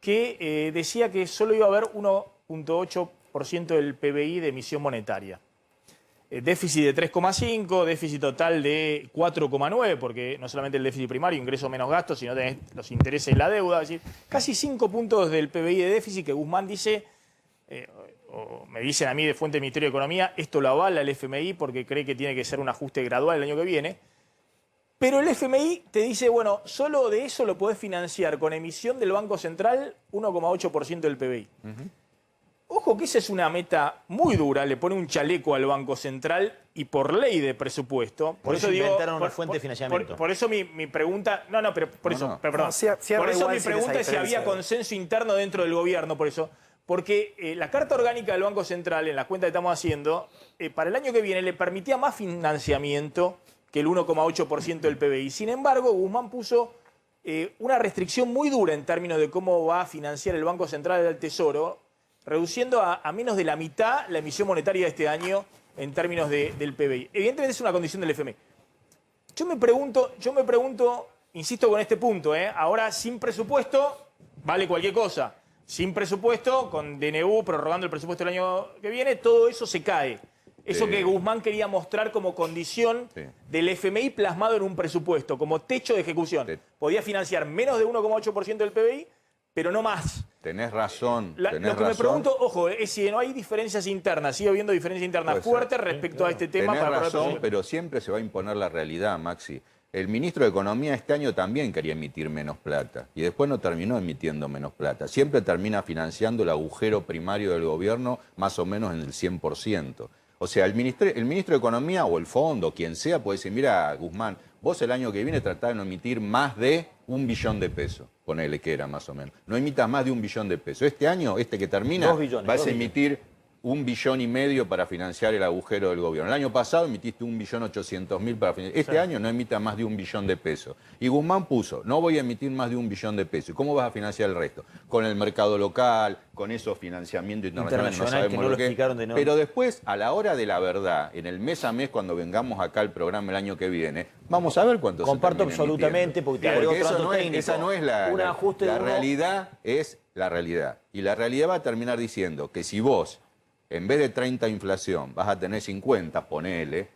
que decía que solo iba a haber 1.8% del PBI de emisión monetaria. Déficit de 3,5, déficit total de 4,9, porque no solamente el déficit primario, ingreso menos gastos, sino tenés los intereses de la deuda. Es decir, casi 5 puntos del PBI de déficit que Guzmán dice, o me dicen a mí de fuente del Ministerio de Economía, esto lo avala el FMI porque cree que tiene que ser un ajuste gradual el año que viene. Pero el FMI te dice, bueno, solo de eso lo podés financiar con emisión del Banco Central 1,8% del PBI. Ojo que esa es una meta muy dura, le pone un chaleco al Banco Central y por ley de presupuesto. Por eso inventaron una fuente de financiamiento. Por eso mi pregunta, perdón. Por eso mi pregunta es si había consenso interno dentro del gobierno, por eso. Porque la Carta Orgánica del Banco Central, en las cuentas que estamos haciendo, para el año que viene le permitía más financiamiento que el 1,8% del PBI. Sin embargo, Guzmán puso una restricción muy dura en términos de cómo va a financiar el Banco Central del Tesoro, reduciendo a menos de la mitad la emisión monetaria de este año en términos del PBI. Evidentemente es una condición del FMI. Yo me pregunto, insisto con este punto, ahora sin presupuesto, vale cualquier cosa. Sin presupuesto, con DNU prorrogando el presupuesto del año que viene, todo eso se cae. Eso que Guzmán quería mostrar como condición del FMI plasmado en un presupuesto, como techo de ejecución. Podía financiar menos de 1,8% del PBI, pero no más. Tenés razón. Lo que me pregunto, ojo, es si no hay diferencias internas, sigue habiendo diferencias internas fuertes respecto a este tema. Tenés razón, pero siempre se va a imponer la realidad, Maxi. El ministro de Economía este año también quería emitir menos plata y después no terminó emitiendo menos plata. Siempre termina financiando el agujero primario del gobierno más o menos en el 100%. O sea, el ministro de Economía o el fondo, quien sea, puede decir, mira, Guzmán, vos el año que viene tratá de no emitir más de 1 billón de pesos. Ponele que era más o menos. No emitas más de 1 billón de pesos. Este año, este que termina, 2 billones, vas a emitir 1,5 billones para financiar el agujero del gobierno. El año pasado emitiste 1.800.000 para financiar. Este año no emita más de 1 billón de pesos. Y Guzmán puso, no voy a emitir más de 1 billón de pesos. ¿Y cómo vas a financiar el resto? Con el mercado local, con esos financiamientos internacionales, no sabemos que no lo explicaron de nuevo. Pero después, a la hora de la verdad, en el mes a mes, cuando vengamos acá al programa el año que viene, vamos a ver cuánto Comparto se termina absolutamente, emitiendo. porque te agrego otro dato técnico. Esa no es la realidad, es la realidad. Y la realidad va a terminar diciendo que si vos, en vez de 30 inflación, vas a tener 50, ponele,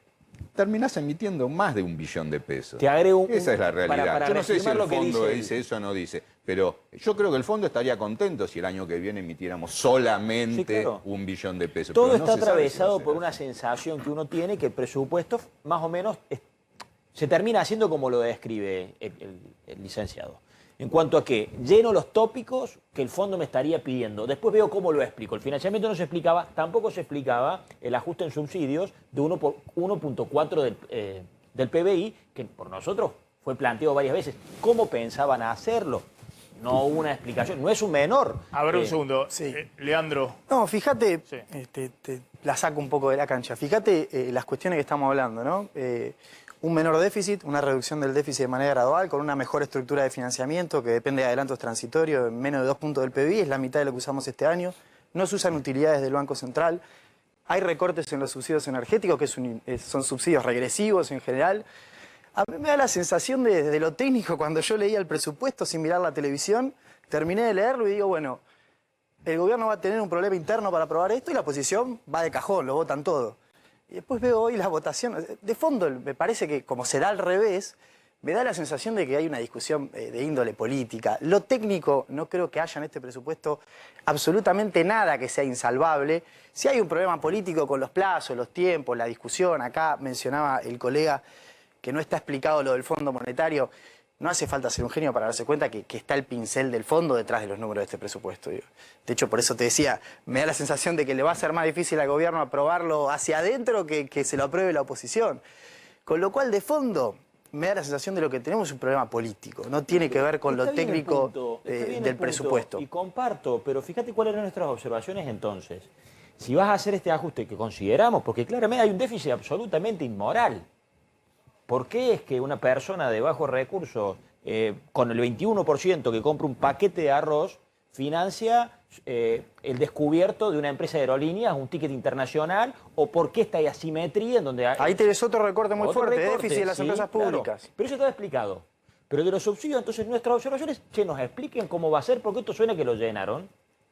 terminás emitiendo más de 1 billón de pesos. Te agrego Esa es la realidad. para yo no sé si el fondo dice dice eso o no dice, pero yo creo que el fondo estaría contento si el año que viene emitiéramos solamente 1 billón de pesos. Todo pero no está se sabe atravesado si va a por ser una así. sensación que uno tiene que el presupuesto más o menos se termina haciendo como lo describe el licenciado. En cuanto a que lleno los tópicos que el fondo me estaría pidiendo. Después veo cómo lo explico. El financiamiento no se explicaba, tampoco se explicaba el ajuste en subsidios de 1.4 del PBI, que por nosotros fue planteado varias veces. ¿Cómo pensaban hacerlo? No hubo una explicación. No es un menor. A ver, un segundo. Sí. Leandro. No, fíjate, Sí. te la saco un poco de la cancha. Fíjate las cuestiones que estamos hablando, ¿no? Un menor déficit, una reducción del déficit de manera gradual, con una mejor estructura de financiamiento que depende de adelantos transitorios, menos de 2 puntos del PBI, es la mitad de lo que usamos este año. No se usan utilidades del Banco Central. Hay recortes en los subsidios energéticos, que son subsidios regresivos en general. A mí me da la sensación de lo técnico, cuando yo leía el presupuesto sin mirar la televisión, terminé de leerlo y digo, bueno, el gobierno va a tener un problema interno para aprobar esto y la oposición va de cajón, lo votan todo. Y después veo hoy la votación. De fondo, me parece que como se da al revés, me da la sensación de que hay una discusión de índole política. Lo técnico, no creo que haya en este presupuesto absolutamente nada que sea insalvable. Si hay un problema político con los plazos, los tiempos, la discusión, acá mencionaba el colega que no está explicado lo del Fondo Monetario. No hace falta ser un genio para darse cuenta que está el pincel del fondo detrás de los números de este presupuesto. De hecho, por eso te decía, me da la sensación de que le va a ser más difícil al gobierno aprobarlo hacia adentro que se lo apruebe la oposición. Con lo cual, de fondo, me da la sensación de lo que tenemos es un problema político. No tiene que ver con lo técnico del presupuesto. Y comparto, pero fíjate cuáles eran nuestras observaciones entonces. Si vas a hacer este ajuste que consideramos, porque claramente hay un déficit absolutamente inmoral. ¿Por qué es que una persona de bajos recursos, con el 21% que compra un paquete de arroz, financia el descubierto de una empresa de aerolíneas, un ticket internacional? ¿O por qué esta asimetría en donde hay... Ahí tenés otro recorte muy fuerte, recorte, déficit de las empresas públicas. Claro. Pero eso está explicado. Pero de los subsidios, entonces nuestras observaciones, que nos expliquen cómo va a ser, porque esto suena que lo llenaron.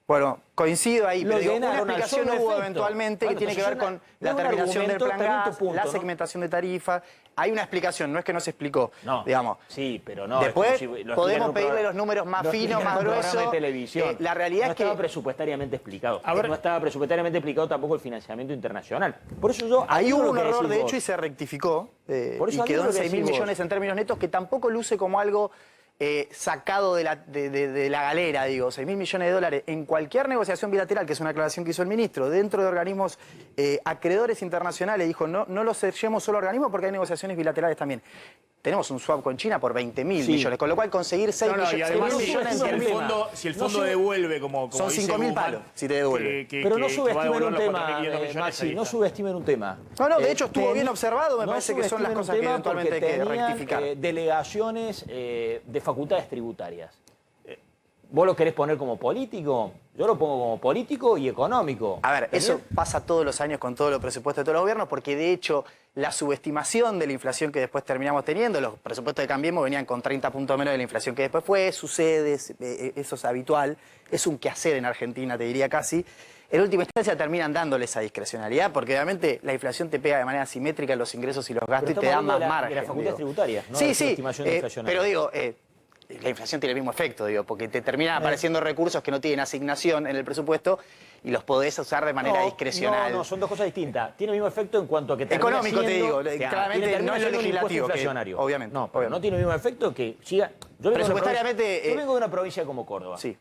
Bueno, coincido ahí, Lo pero digo, una llenaron al explicación solo hubo efecto. eventualmente Bueno, que tiene que ver entonces con la no es un terminación del argumento, plan también tu gas, punto, la ¿no? segmentación de tarifa. Hay una explicación, no es que no se explicó, No, digamos. sí, pero no. Después es como si lo podemos explican en un pedirle programa- los números más lo finos, explican más en un programa gruesos. de televisión. La realidad no es que... estaba presupuestariamente explicado. A ver. No estaba presupuestariamente explicado tampoco el financiamiento internacional. Por eso yo... Ahí hubo lo un que error, decís de vos. hecho, y se rectificó. Por eso Y ahí quedó lo en que 6.000 decís vos. millones en términos netos, que tampoco luce como algo sacado de la galera, digo. 6.000 millones de dólares en cualquier negociación bilateral, que es una aclaración que hizo el ministro, dentro de organismos acreedores internacionales, dijo, no lo sellemos solo a organismos porque hay negociaciones bilaterales también. Tenemos un swap con China por 20.000 millones, con lo cual conseguir 6 No, no, y además, 6.000 si millones en el términos... fondo, si el fondo No sube- devuelve, como Son dice 5.000 Guzmán, palos, si te devuelve. Pero no que va a subestimen devolver un los tema, 4.500 millones, Maxi, ahí no está. subestimen un tema. No, de hecho estuvo bien Teni- observado, me no parece que son las subestimen un cosas que tema eventualmente hay porque que tenían, rectificar. delegaciones de facultades tributarias. ¿Vos lo querés poner como político? Yo lo pongo como político y económico. A ver, eso pasa todos los años con todos los presupuestos de todos los gobiernos, porque de hecho la subestimación de la inflación que después terminamos teniendo, los presupuestos de Cambiemos venían con 30 puntos menos de la inflación que después fue, sucede, eso es habitual, es un quehacer en Argentina, te diría casi. En última instancia terminan dándole esa discrecionalidad, porque obviamente la inflación te pega de manera simétrica en los ingresos y los gastos y te da más margen. De las facultades tributarias, ¿no? Sí, De sí, estimación inflacionaria. pero digo, la inflación tiene el mismo efecto, digo, porque te terminan apareciendo recursos que no tienen asignación en el presupuesto y los podés usar de manera discrecional. No, son dos cosas distintas. Tiene el mismo efecto en cuanto a que termina económico, te siendo, digo, claramente no es lo legislativo, inflacionario. obviamente. No, pero no tiene el mismo efecto que siga. Presupuestariamente, yo vengo de una provincia como Córdoba. Sí.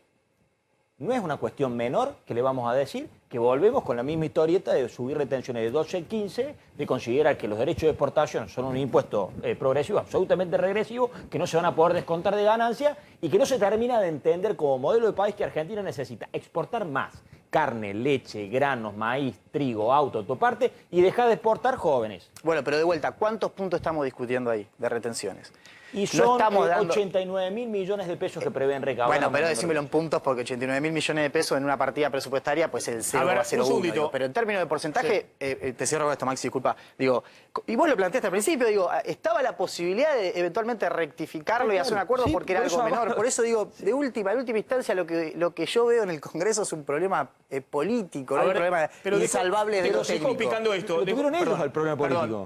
No es una cuestión menor que le vamos a decir que volvemos con la misma historieta de subir retenciones de 12 a 15, de considerar que los derechos de exportación son un impuesto progresivo, absolutamente regresivo, que no se van a poder descontar de ganancias y que no se termina de entender como modelo de país que Argentina necesita exportar más carne, leche, granos, maíz, trigo, auto, autoparte y dejar de exportar jóvenes. Bueno, pero de vuelta, ¿cuántos puntos estamos discutiendo ahí de retenciones? Y son 89.000 millones de pesos que prevén recaudar. Bueno, pero decímelo en puntos, porque 89.000 millones de pesos en una partida presupuestaria, pues el 0,01. Pero en términos de porcentaje, te cierro con esto, Maxi, disculpa. Digo, y vos lo planteaste al principio, digo, estaba la posibilidad de eventualmente rectificarlo y hacer un acuerdo porque era algo menor. Por eso digo, en última instancia, lo que yo veo en el Congreso es un problema político, no un problema insalvable de lo técnico. Dejo picando esto. Lo tuvieron ellos al problema político.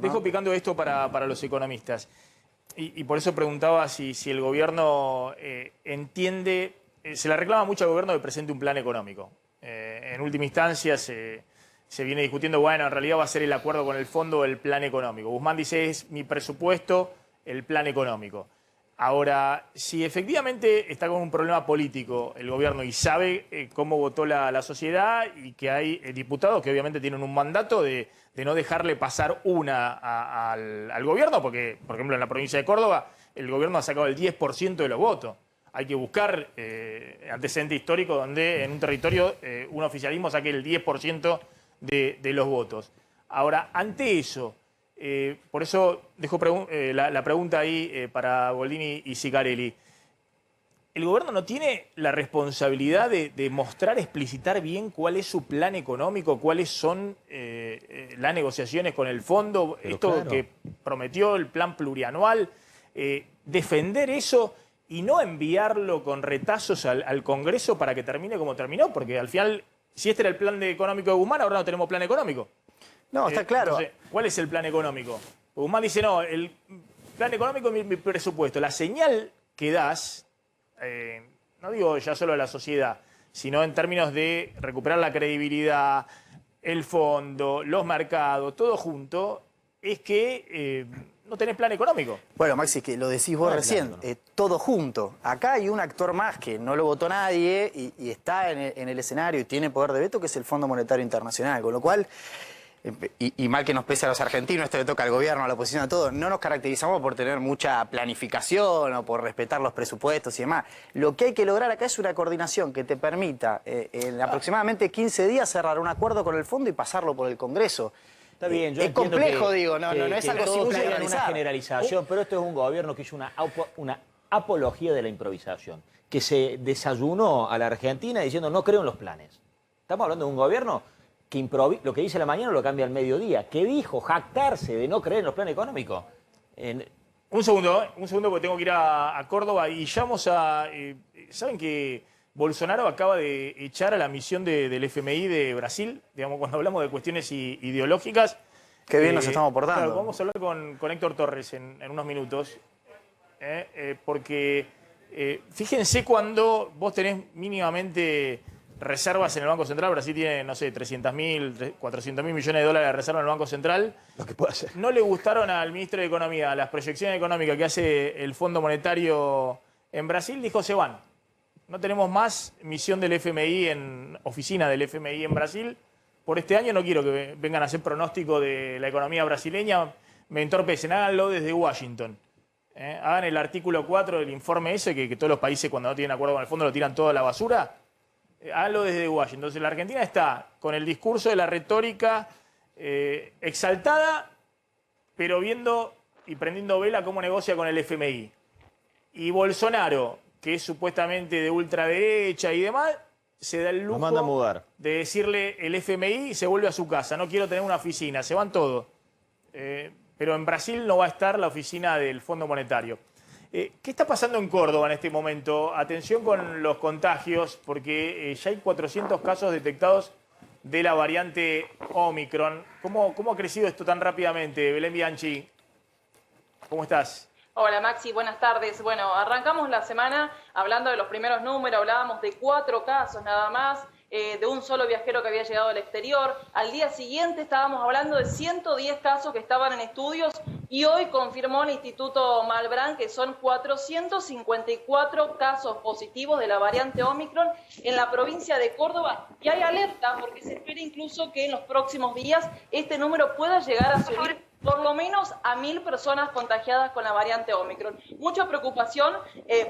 Dejo picando esto para los economistas. Y por eso preguntaba si el gobierno entiende, se le reclama mucho al gobierno que presente un plan económico. En última instancia se viene discutiendo, bueno, en realidad va a ser el acuerdo con el fondo el plan económico. Guzmán dice, es mi presupuesto, el plan económico. Ahora, si efectivamente está con un problema político el gobierno y sabe cómo votó la sociedad y que hay diputados que obviamente tienen un mandato de no dejarle pasar una al gobierno, porque, por ejemplo, en la provincia de Córdoba el gobierno ha sacado el 10% de los votos. Hay que buscar antecedente histórico donde en un territorio un oficialismo saque el 10% de los votos. Ahora, ante eso, por eso dejo la pregunta ahí para Goldini y Sicarelli. ¿El gobierno no tiene la responsabilidad de mostrar, explicitar bien cuál es su plan económico, cuáles son las negociaciones con el fondo, pero esto claro, que prometió el plan plurianual, defender eso y no enviarlo con retazos al Congreso para que termine como terminó? Porque al final, si este era el plan económico de Guzmán, ahora no tenemos plan económico. No, está claro. Entonces, ¿cuál es el plan económico? Guzmán dice, no, el plan económico es mi presupuesto. La señal que das, no digo ya solo a la sociedad, sino en términos de recuperar la credibilidad, el fondo, los mercados, todo junto, es que no tenés plan económico. Bueno, Maxi, que lo decís vos recién, todo junto. Acá hay un actor más que no lo votó nadie y está en el escenario y tiene poder de veto, que es el Fondo Monetario Internacional, con lo cual... Y mal que nos pese a los argentinos, esto le toca al gobierno, a la oposición, a todos, no nos caracterizamos por tener mucha planificación o por respetar los presupuestos y demás. Lo que hay que lograr acá es una coordinación que te permita en aproximadamente 15 días cerrar un acuerdo con el fondo y pasarlo por el Congreso. Está bien, yo es complejo, que, digo, no es algo todos simple de una generalización, pero esto es un gobierno que hizo una apología de la improvisación, que se desayunó a la Argentina diciendo no creo en los planes. Estamos hablando de un gobierno que lo que dice a la mañana lo cambia al mediodía, que dijo jactarse de no creer en los planes económicos. Un segundo porque tengo que ir a Córdoba y llamo a... ¿Saben que Bolsonaro acaba de echar a la misión del FMI de Brasil? Digamos, cuando hablamos de cuestiones ideológicas. Qué bien nos estamos portando. Claro, vamos a hablar con Héctor Torres en unos minutos. Porque fíjense cuando vos tenés mínimamente reservas en el Banco Central. Brasil tiene, no sé, 300.000, 400.000 millones de dólares de reserva en el Banco Central. Lo que puede hacer. No le gustaron al ministro de Economía las proyecciones económicas que hace el Fondo Monetario en Brasil, dijo se van. No tenemos más misión del FMI, oficina del FMI en Brasil. Por este año no quiero que vengan a hacer pronóstico de la economía brasileña. Me entorpecen, háganlo desde Washington. Hagan el artículo 4 del informe ese, que todos los países cuando no tienen acuerdo con el fondo lo tiran todo a la basura. Háganlo desde Washington. Entonces la Argentina está con el discurso de la retórica exaltada, pero viendo y prendiendo vela cómo negocia con el FMI. Y Bolsonaro que es supuestamente de ultraderecha y demás, se da el lujo manda a mudar. de decirle el FMI y se vuelve a su casa. No quiero tener una oficina, se van todos. Pero en Brasil no va a estar la oficina del Fondo Monetario. ¿Qué está pasando en Córdoba en este momento? Atención con los contagios, porque ya hay 400 casos detectados de la variante Omicron. ¿Cómo ha crecido esto tan rápidamente? Belén Bianchi, ¿cómo estás? Hola Maxi, buenas tardes. Bueno, arrancamos la semana hablando de los primeros números, hablábamos de 4 casos nada más, de un solo viajero que había llegado del exterior. Al día siguiente estábamos hablando de 110 casos que estaban en estudios y hoy confirmó el Instituto Malbrán que son 454 casos positivos de la variante Omicron en la provincia de Córdoba y hay alerta porque se espera incluso que en los próximos días este número pueda llegar a subir por lo menos a 1000 personas contagiadas con la variante Omicron. Mucha preocupación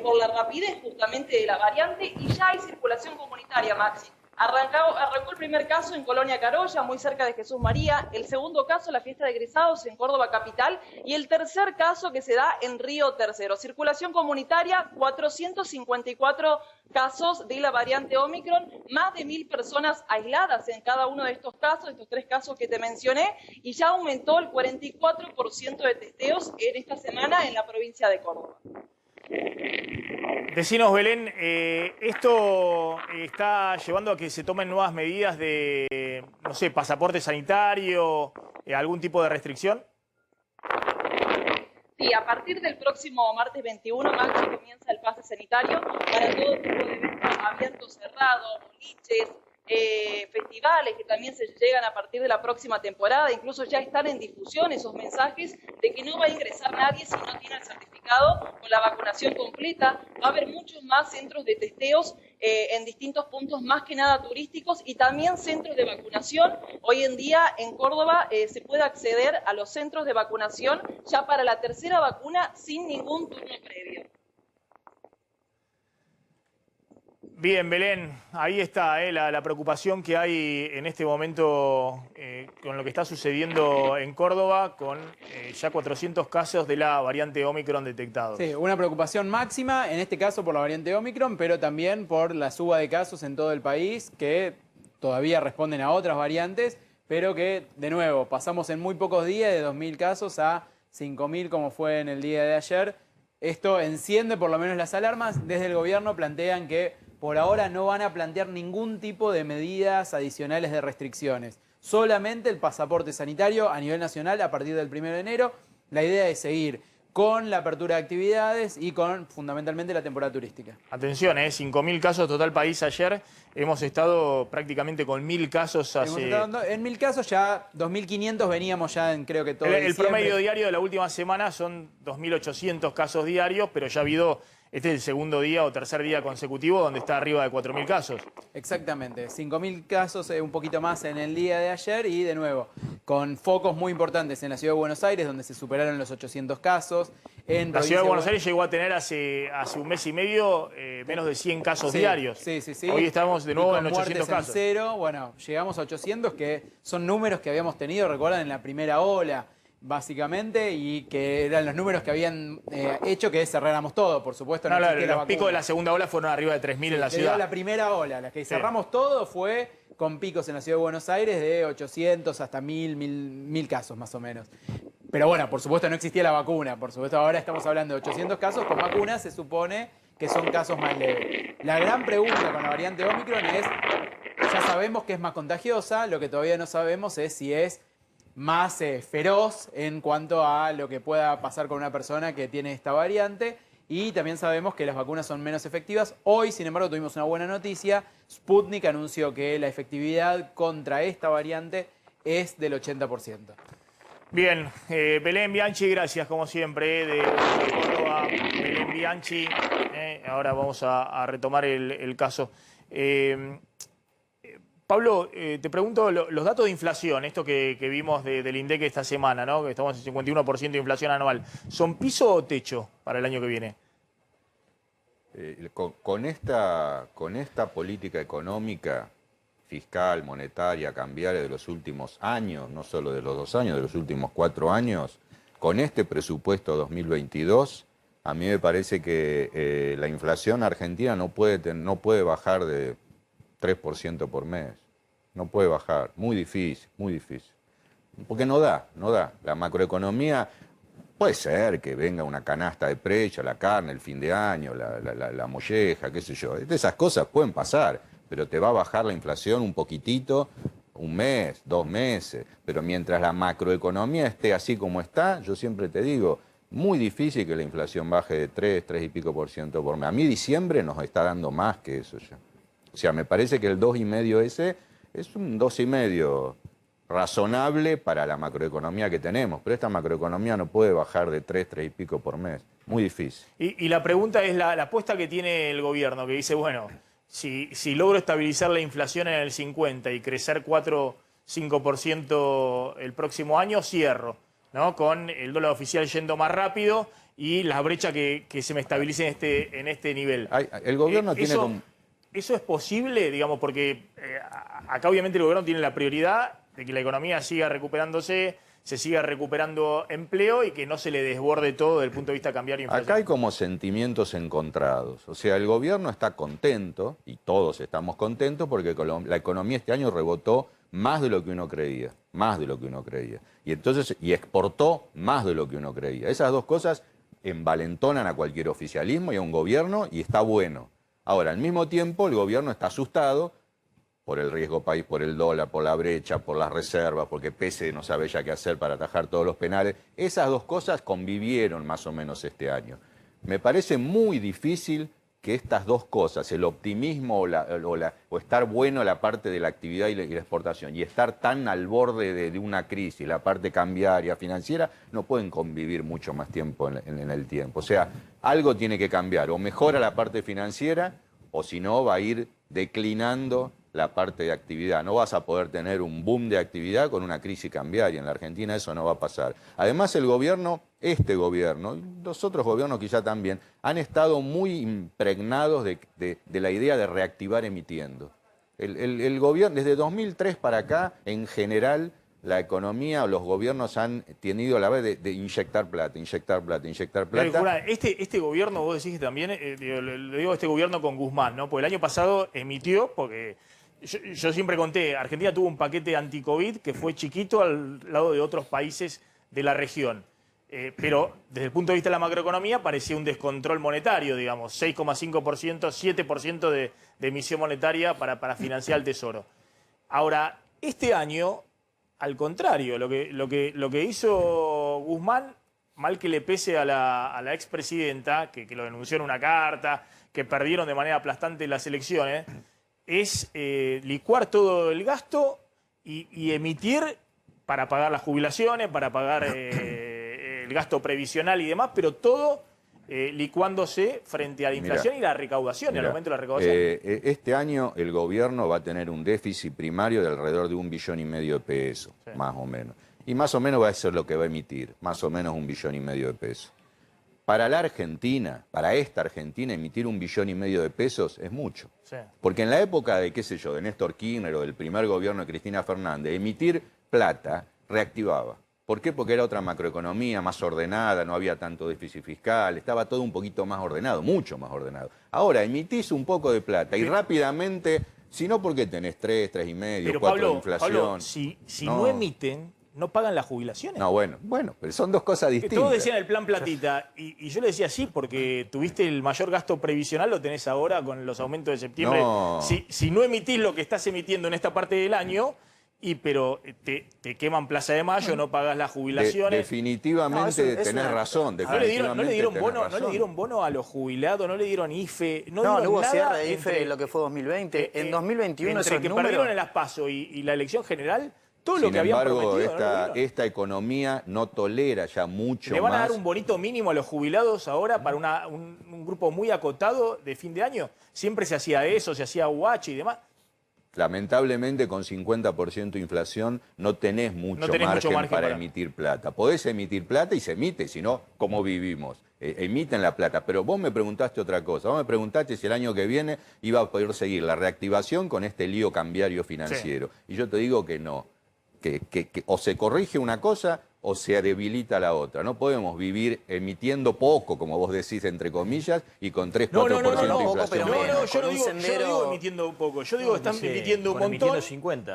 por la rapidez justamente de la variante y ya hay circulación comunitaria, Maxi. Arrancó el primer caso en Colonia Carolla, muy cerca de Jesús María, el segundo caso la fiesta de egresados en Córdoba capital y el tercer caso que se da en Río Tercero. Circulación comunitaria, 454 casos de la variante Omicron, más de 1000 personas aisladas en cada uno de estos casos, estos 3 casos que te mencioné, y ya aumentó el 44% de testeos en esta semana en la provincia de Córdoba. Decinos, Belén, ¿esto está llevando a que se tomen nuevas medidas de, no sé, pasaporte sanitario, algún tipo de restricción? Sí, a partir del próximo martes 21, Maxi, comienza el pase sanitario para todo tipo de eventos abiertos, cerrados, boliches, festivales que también se llegan a partir de la próxima temporada. Incluso ya están en difusión esos mensajes de que no va a ingresar nadie si no tiene el certificado con la vacunación completa. Va a haber muchos más centros de testeos en distintos puntos, más que nada turísticos, y también centros de vacunación. Hoy en día en Córdoba se puede acceder a los centros de vacunación ya para la tercera vacuna sin ningún turno previo. Bien, Belén, ahí está la preocupación que hay en este momento con lo que está sucediendo en Córdoba, con ya 400 casos de la variante Omicron detectados. Sí, una preocupación máxima, en este caso por la variante Omicron, pero también por la suba de casos en todo el país, que todavía responden a otras variantes, pero que, de nuevo, pasamos en muy pocos días de 2.000 casos a 5.000 como fue en el día de ayer. Esto enciende por lo menos las alarmas. Desde el gobierno plantean que por ahora no van a plantear ningún tipo de medidas adicionales de restricciones. Solamente el pasaporte sanitario a nivel nacional a partir del 1 de enero. La idea es seguir con la apertura de actividades y con fundamentalmente la temporada turística. Atención, 5.000 casos total país ayer. Hemos estado prácticamente con 1.000 casos hace... En 1.000 casos ya 2.500 veníamos ya en creo que todo el promedio diario de la última semana son 2.800 casos diarios, pero ya ha habido... Este es el segundo día o tercer día consecutivo donde está arriba de 4.000 casos. Exactamente, 5.000 casos, un poquito más en el día de ayer y de nuevo, con focos muy importantes en la Ciudad de Buenos Aires, donde se superaron los 800 casos. La Ciudad de Buenos Aires llegó a tener hace un mes y medio menos de 100 casos diarios. Sí. Hoy estamos de nuevo en 800 casos. En cero, bueno, llegamos a 800, que son números que habíamos tenido, recuerdan, en la primera ola, básicamente, y que eran los números que habían hecho que cerráramos todo, por supuesto. Los picos de la segunda ola fueron arriba de 3.000 en la ciudad. La primera ola, la que cerramos todo fue con picos en la Ciudad de Buenos Aires de 800 hasta 1.000 casos más o menos. Pero bueno, por supuesto no existía la vacuna, por supuesto ahora estamos hablando de 800 casos, con vacuna se supone que son casos más leves. La gran pregunta con la variante Omicron es, ya sabemos que es más contagiosa, lo que todavía no sabemos es si es más feroz en cuanto a lo que pueda pasar con una persona que tiene esta variante, y también sabemos que las vacunas son menos efectivas. Hoy, sin embargo, tuvimos una buena noticia. Sputnik anunció que la efectividad contra esta variante es del 80%. Bien, Belén Bianchi, gracias como siempre de Córdoba. Belén Bianchi, ahora vamos a retomar el caso. Pablo, te pregunto, los datos de inflación, esto que vimos del INDEC esta semana, ¿no? Que estamos en 51% de inflación anual, ¿son piso o techo para el año que viene? Con esta política económica, fiscal, monetaria, cambiaria de los últimos años, no solo de los 2 años, de los últimos 4 años, con este presupuesto 2022 A mí me parece que la inflación argentina no puede bajar de 3% por mes. No puede bajar. Muy difícil, muy difícil. Porque no da. La macroeconomía, puede ser que venga una canasta de precio, la carne, el fin de año, la molleja, qué sé yo. Esas cosas pueden pasar, pero te va a bajar la inflación un poquitito, un mes, 2 meses. Pero mientras la macroeconomía esté así como está, yo siempre te digo, muy difícil que la inflación baje de 3 y pico por ciento por mes. A mí diciembre nos está dando más que eso ya. O sea, me parece que el 2,5 ese es un 2,5 razonable para la macroeconomía que tenemos. Pero esta macroeconomía no puede bajar de 3 y pico por mes. Muy difícil. Y la pregunta es la apuesta que tiene el gobierno, que dice, bueno, si logro estabilizar la inflación en el 50 y crecer 4-5% el próximo año, cierro, ¿no? Con el dólar oficial yendo más rápido y la brecha que se me estabilice en este nivel. El gobierno tiene como... ¿Eso es posible? Digamos, porque acá obviamente el gobierno tiene la prioridad de que la economía siga recuperándose, se siga recuperando empleo y que no se le desborde todo desde el punto de vista cambiario. Acá hay como sentimientos encontrados. O sea, el gobierno está contento, y todos estamos contentos, porque la economía este año rebotó más de lo que uno creía. Más de lo que uno creía. Y exportó más de lo que uno creía. Esas dos cosas envalentonan a cualquier oficialismo y a un gobierno, y está bueno. Ahora, al mismo tiempo, el gobierno está asustado por el riesgo país, por el dólar, por la brecha, por las reservas, porque pese no sabe ya qué hacer para atajar todos los penales. Esas dos cosas convivieron más o menos este año. Me parece muy difícil que estas dos cosas, el optimismo o estar bueno la parte de la actividad y la exportación, y estar tan al borde de una crisis, la parte cambiaria, financiera, no pueden convivir mucho más tiempo en el tiempo. O sea, algo tiene que cambiar, o mejora la parte financiera, o si no va a ir declinando la parte de actividad. No vas a poder tener un boom de actividad con una crisis cambiaria. En la Argentina eso no va a pasar. Además, el gobierno, este gobierno, y los otros gobiernos quizá también, han estado muy impregnados de la idea de reactivar emitiendo. El gobierno, desde 2003 para acá, en general, la economía o los gobiernos han tenido la vez de inyectar plata, inyectar plata, inyectar plata. Pero, este gobierno, vos decís que también, le digo este gobierno con Guzmán, ¿no? Porque el año pasado emitió, porque yo siempre conté, Argentina tuvo un paquete anti-COVID que fue chiquito al lado de otros países de la región. Pero desde el punto de vista de la macroeconomía parecía un descontrol monetario, digamos, 6,5%, 7% de emisión monetaria para financiar el Tesoro. Ahora, este año, al contrario, lo que hizo Guzmán, mal que le pese a la expresidenta, que lo denunció en una carta, que perdieron de manera aplastante las elecciones, es licuar todo el gasto y emitir para pagar las jubilaciones, para pagar el gasto previsional y demás, pero todo licuándose frente a la inflación y la recaudación, el aumento de la recaudación. Este año el gobierno va a tener un déficit primario de alrededor de 1,5 billones de pesos, sí, más o menos. Y más o menos va a ser lo que va a emitir, más o menos 1,5 billones de pesos. Para la Argentina, para esta Argentina, emitir 1,5 billones de pesos es mucho. Sí. Porque en la época de, qué sé yo, de Néstor Kirchner o del primer gobierno de Cristina Fernández, emitir plata reactivaba. ¿Por qué? Porque era otra macroeconomía más ordenada, no había tanto déficit fiscal, estaba todo un poquito más ordenado, mucho más ordenado. Ahora, emitís un poco de plata y rápidamente, si no, ¿por qué tenés 3, 3,5, 4 de inflación? Pablo, si no emiten, no pagan las jubilaciones. No, bueno, pero son dos cosas distintas. Todos decían el plan platita, y yo le decía sí, porque tuviste el mayor gasto previsional, lo tenés ahora con los aumentos de septiembre. No. Si no emitís lo que estás emitiendo en esta parte del año, pero te queman Plaza de Mayo, no pagas las jubilaciones. Definitivamente tenés razón. ¿No le dieron bono a los jubilados? ¿No le dieron IFE? No hubo cierre de IFE en lo que fue 2020. En 2021 entre que perdieron en las PASO y la elección general, todo lo que habían prometido. Sin embargo, esta economía no tolera ya mucho más. ¿Le van a dar un bonito mínimo a los jubilados ahora para un grupo muy acotado de fin de año? Siempre se hacía eso, se hacía UH y demás. Lamentablemente, con 50% de inflación, no tenés mucho margen para emitir plata. Podés emitir plata y se emite, si no, ¿cómo vivimos? Emiten la plata. Pero vos me preguntaste otra cosa. Vos me preguntaste si el año que viene iba a poder seguir la reactivación con este lío cambiario financiero. Sí. Y yo te digo que no. Que o se corrige una cosa o se debilita la otra. No podemos vivir emitiendo poco, como vos decís, entre comillas, y con 3-4% de inflación. Yo no digo emitiendo poco, yo digo están emitiendo un montón,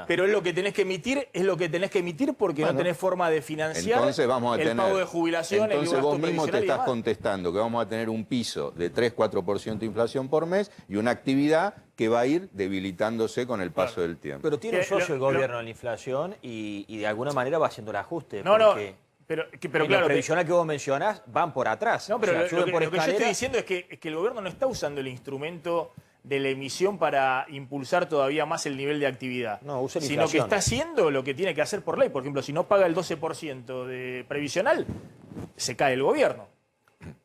pero es lo que tenés que emitir, porque no tenés forma de financiar el pago de jubilaciones. Entonces vos mismo te estás contestando que vamos a tener un piso de 3-4% de inflación por mes y una actividad que va a ir debilitándose con el paso del tiempo. Pero tiene un socio el gobierno en la inflación y de alguna manera va haciendo el ajuste. Pero claro, los previsional que vos mencionás van por atrás. No, pero o sea, lo que yo estoy diciendo es que el gobierno no está usando el instrumento de la emisión para impulsar todavía más el nivel de actividad. No, usa la sino inflación. que está haciendo lo que tiene que hacer por ley. Por ejemplo, si no paga el 12% de previsional, se cae el gobierno.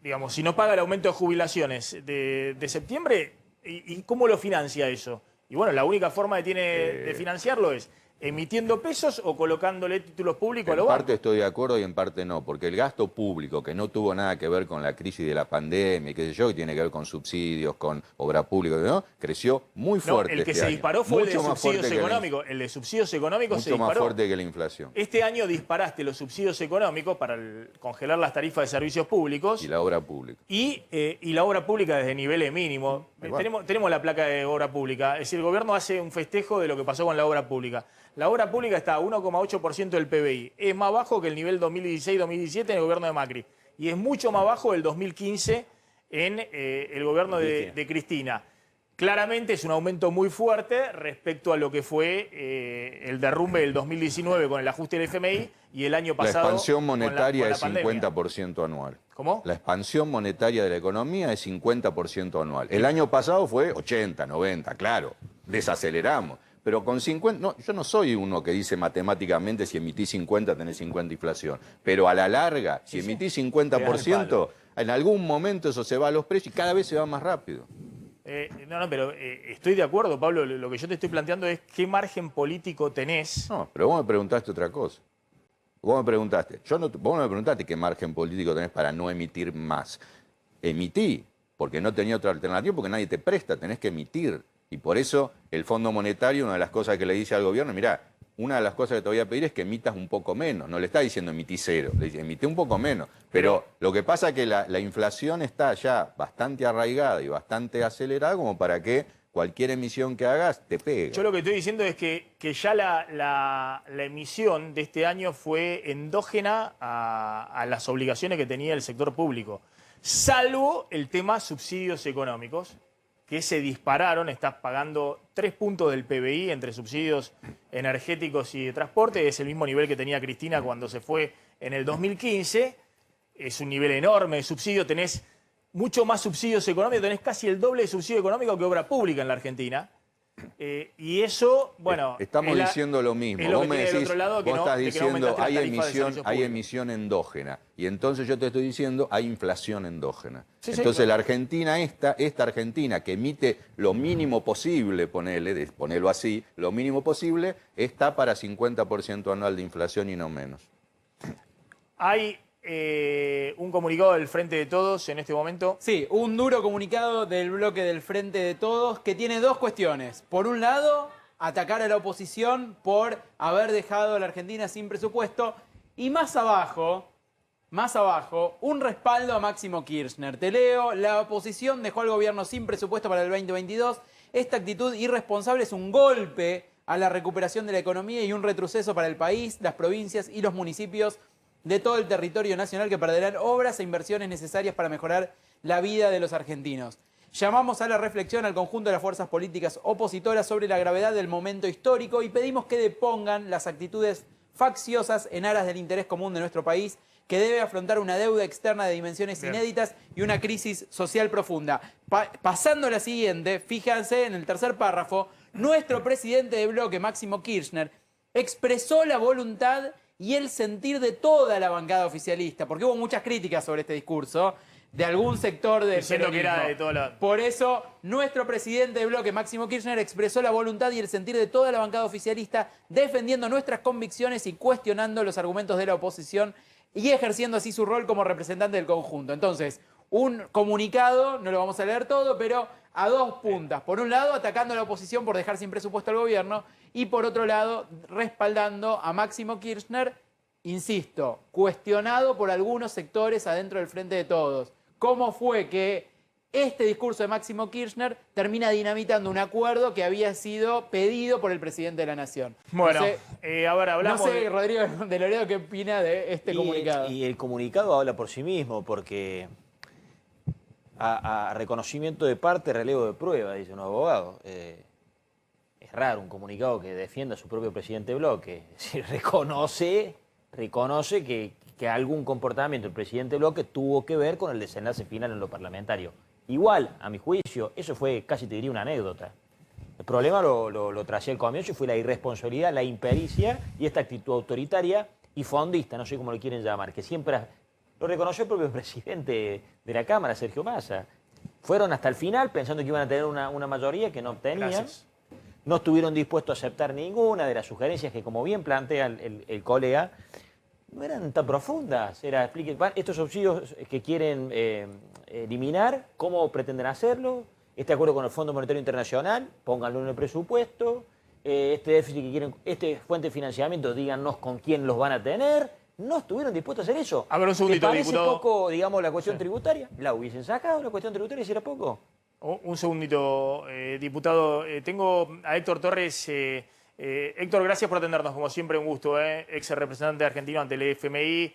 Digamos, si no paga el aumento de jubilaciones de septiembre, ¿y cómo lo financia eso? Y bueno, la única forma que tiene de financiarlo es emitiendo pesos o colocándole títulos públicos a los En bancos. parte estoy de acuerdo y en parte no, porque el gasto público, que no tuvo nada que ver con la crisis de la pandemia, qué sé yo, que tiene que ver con subsidios, con obra pública, ¿no? Creció muy fuerte. El que este se año. disparó fue Mucho el de más subsidios fuerte que económicos. El de subsidios económicos se mucho disparó. más fuerte que la inflación. Este año disparaste los subsidios económicos para congelar las tarifas de servicios públicos Y la obra pública. y la obra pública desde niveles mínimos. Igual. Tenemos la placa de obra pública. Es decir, el gobierno hace un festejo de lo que pasó con la obra pública. La obra pública está a 1,8% del PBI. Es más bajo que el nivel 2016-2017 en el gobierno de Macri. Y es mucho más bajo del 2015 en el gobierno de Cristina. Claramente es un aumento muy fuerte respecto a lo que fue el derrumbe del 2019 con el ajuste del FMI y el año pasado. La expansión monetaria con la es pandemia. 50% anual. ¿Cómo? La expansión monetaria de la economía es 50% anual. El año pasado fue 80, 90, claro. Desaceleramos. Pero con 50, no, yo no soy uno que dice matemáticamente si emitís 50 tenés 50 inflación. Pero a la larga, si emitís 50%, en algún momento eso se va a los precios y cada vez se va más rápido. Pero estoy de acuerdo, Pablo. Lo que yo te estoy planteando es qué margen político tenés. No, pero vos me preguntaste otra cosa. Vos me preguntaste, vos no me preguntaste qué margen político tenés para no emitir más. Emití, porque no tenía otra alternativa, porque nadie te presta, tenés que emitir. Y por eso el Fondo Monetario, una de las cosas que le dice al gobierno, mirá, una de las cosas que te voy a pedir es que emitas un poco menos. No le está diciendo emití cero, le dice emití un poco menos. Pero lo que pasa es que la inflación está ya bastante arraigada y bastante acelerada como para que cualquier emisión que hagas te pegue. Yo lo que estoy diciendo es que ya la emisión de este año fue endógena a las obligaciones que tenía el sector público, salvo el tema subsidios económicos, que se dispararon. Estás pagando 3 puntos del PBI entre subsidios energéticos y de transporte. Es el mismo nivel que tenía Cristina cuando se fue en el 2015. Es un nivel enorme de subsidio. Tenés mucho más subsidios económicos, tenés casi el doble de subsidio económico que obra pública en la Argentina. Y eso, bueno... Estamos diciendo lo mismo. Vos me decís, vos estás diciendo hay emisión endógena. Y entonces yo te estoy diciendo hay inflación endógena. Entonces la Argentina, esta Argentina que emite lo mínimo posible, ponelo así, lo mínimo posible, está para 50% anual de inflación y no menos. Hay un comunicado del Frente de Todos en este momento. Sí, un duro comunicado del bloque del Frente de Todos que tiene dos cuestiones. Por un lado, atacar a la oposición por haber dejado a la Argentina sin presupuesto. Y más abajo, un respaldo a Máximo Kirchner. Te leo, la oposición dejó al gobierno sin presupuesto para el 2022. Esta actitud irresponsable es un golpe a la recuperación de la economía y un retroceso para el país, las provincias y los municipios de todo el territorio nacional que perderán obras e inversiones necesarias para mejorar la vida de los argentinos. Llamamos a la reflexión al conjunto de las fuerzas políticas opositoras sobre la gravedad del momento histórico y pedimos que depongan las actitudes facciosas en aras del interés común de nuestro país, que debe afrontar una deuda externa de dimensiones inéditas y una crisis social profunda. Pasando a la siguiente, fíjense en el tercer párrafo, nuestro presidente de bloque, Máximo Kirchner, expresó la voluntad y el sentir de toda la bancada oficialista, porque hubo muchas críticas sobre este discurso de algún sector del diciendo peronismo. que era de toda la... Por eso, nuestro presidente de bloque, Máximo Kirchner, expresó la voluntad y el sentir de toda la bancada oficialista, defendiendo nuestras convicciones y cuestionando los argumentos de la oposición y ejerciendo así su rol como representante del conjunto. Entonces, un comunicado, no lo vamos a leer todo, pero a dos puntas. Por un lado, atacando a la oposición por dejar sin presupuesto al gobierno, y por otro lado, respaldando a Máximo Kirchner, insisto, cuestionado por algunos sectores adentro del Frente de Todos. ¿Cómo fue que este discurso de Máximo Kirchner termina dinamitando un acuerdo que había sido pedido por el presidente de la Nación? Bueno, no sé, ahora hablamos no sé, Rodrigo de Loredo, ¿qué opina de este comunicado? Y el comunicado habla por sí mismo, porque a reconocimiento de parte, relevo de prueba, dice un abogado. Es raro un comunicado que defienda a su propio presidente Bloque. Es decir, reconoce que algún comportamiento del presidente Bloque tuvo que ver con el desenlace final en lo parlamentario. Igual, a mi juicio, eso fue casi te diría una anécdota. El problema lo tracé al comienzo y fue la irresponsabilidad, la impericia y esta actitud autoritaria y fondista, no sé cómo lo quieren llamar, que siempre lo reconoció el propio presidente de la Cámara, Sergio Massa. Fueron hasta el final pensando que iban a tener una mayoría que no obtenían. Gracias. No estuvieron dispuestos a aceptar ninguna de las sugerencias que, como bien plantea el colega, no eran tan profundas. Era, expliquen, estos subsidios que quieren eliminar, ¿cómo pretenden hacerlo? Este acuerdo con el Fondo Monetario Internacional, pónganlo en el presupuesto. Este déficit que quieren, este fuente de financiamiento, díganos con quién los van a tener. No estuvieron dispuestos a hacer eso. A ver, un segundito, ¿Te parece diputado. poco, digamos, la cuestión tributaria? ¿La hubiesen sacado la cuestión tributaria si era poco? Un segundito, diputado. Tengo a Héctor Torres. Héctor, gracias por atendernos, como siempre, un gusto. Ex representante argentino ante el FMI,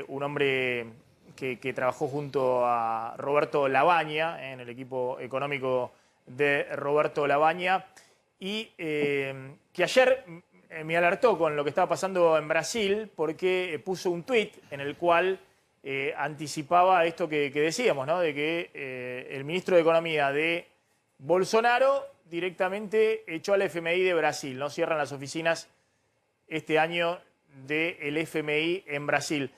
un hombre que trabajó junto a Roberto Labaña, en el equipo económico de Roberto Labaña, y que ayer me alertó con lo que estaba pasando en Brasil, porque puso un tuit en el cual anticipaba esto que decíamos, ¿no? De que el ministro de Economía de Bolsonaro directamente echó al FMI de Brasil. No cierran las oficinas este año del FMI en Brasil.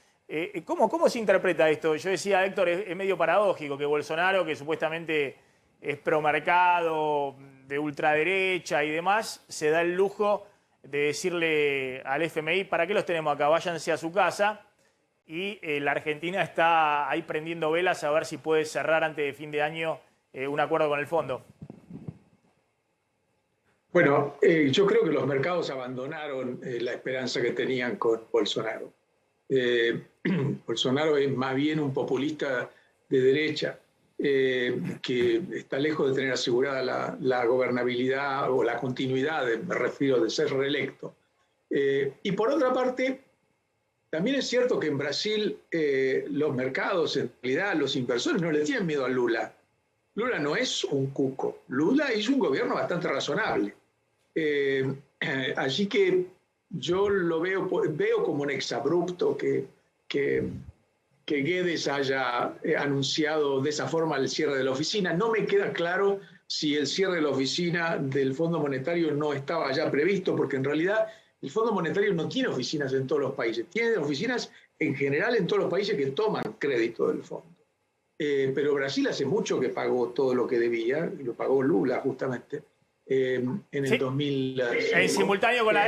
¿Cómo se interpreta esto? Yo decía, Héctor, es medio paradójico que Bolsonaro, que supuestamente es promercado, de ultraderecha y demás, se da el lujo de decirle al FMI, ¿para qué los tenemos acá? Váyanse a su casa. Y la Argentina está ahí prendiendo velas a ver si puede cerrar antes de fin de año un acuerdo con el fondo. Bueno, yo creo que los mercados abandonaron la esperanza que tenían con Bolsonaro. Bolsonaro es más bien un populista de derecha que está lejos de tener asegurada la gobernabilidad o la continuidad, me refiero, de ser reelecto. Y por otra parte, también es cierto que en Brasil los mercados, en realidad los inversores no le tienen miedo a Lula. Lula no es un cuco. Lula hizo un gobierno bastante razonable. Así que yo lo veo como un exabrupto que Guedes haya anunciado de esa forma el cierre de la oficina. No me queda claro si el cierre de la oficina del Fondo Monetario no estaba ya previsto, porque en realidad el Fondo Monetario no tiene oficinas en todos los países. Tiene oficinas en general en todos los países que toman crédito del fondo. Pero Brasil hace mucho que pagó todo lo que debía, y lo pagó Lula justamente. En el 2000. En simultáneo con la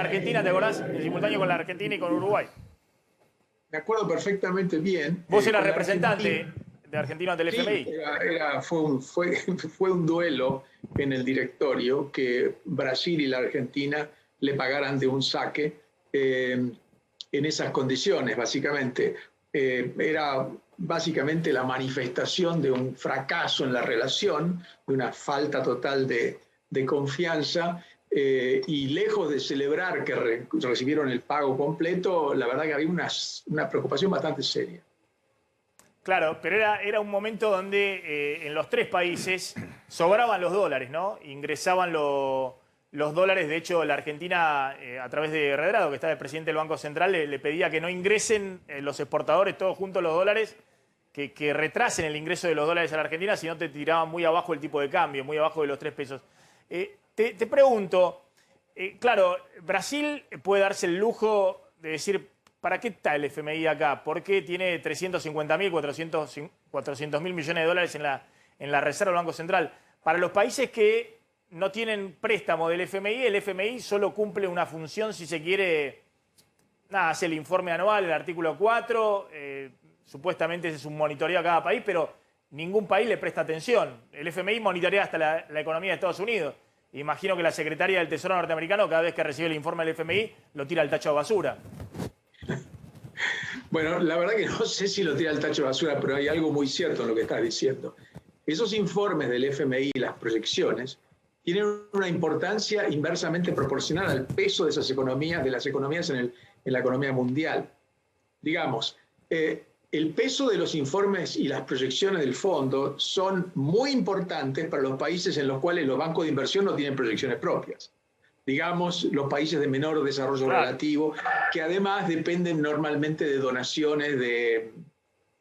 Argentina, ¿te acordás? En simultáneo con la Argentina y con Uruguay. Me acuerdo perfectamente bien. Vos eras representante de Argentina ante el FMI. Fue un duelo en el directorio que Brasil y la Argentina le pagaran de un saque en esas condiciones, básicamente. Era básicamente la manifestación de un fracaso en la relación, de una falta total de confianza, y lejos de celebrar que recibieron el pago completo, la verdad que había una preocupación bastante seria. Claro, pero era un momento donde en los tres países sobraban los dólares, ¿no? Ingresaban los dólares. De hecho, la Argentina, a través de Redrado, que está el presidente del Banco Central, le pedía que no ingresen los exportadores todos juntos los dólares, que retrasen el ingreso de los dólares a la Argentina, si no te tiraban muy abajo el tipo de cambio, muy abajo de los 3 pesos. Te pregunto, claro, Brasil puede darse el lujo de decir, ¿para qué está el FMI acá? ¿Por qué tiene 350.000, 400.000 millones de dólares en la reserva del Banco Central? Para los países que no tienen préstamo del FMI, el FMI solo cumple una función, si se quiere, hace el informe anual, el artículo 4, supuestamente ese es un monitoreo a cada país, pero ningún país le presta atención. El FMI monitorea hasta la economía de Estados Unidos. Imagino que la secretaria del Tesoro norteamericano, cada vez que recibe el informe del FMI, lo tira al tacho de basura. Bueno, la verdad que no sé si lo tira al tacho de basura, pero hay algo muy cierto en lo que estás diciendo. Esos informes del FMI, las proyecciones, tienen una importancia inversamente proporcional al peso de esas economías, de las economías en la economía mundial. Digamos, el peso de los informes y las proyecciones del fondo son muy importantes para los países en los cuales los bancos de inversión no tienen proyecciones propias. Digamos, los países de menor desarrollo relativo, que además dependen normalmente de donaciones de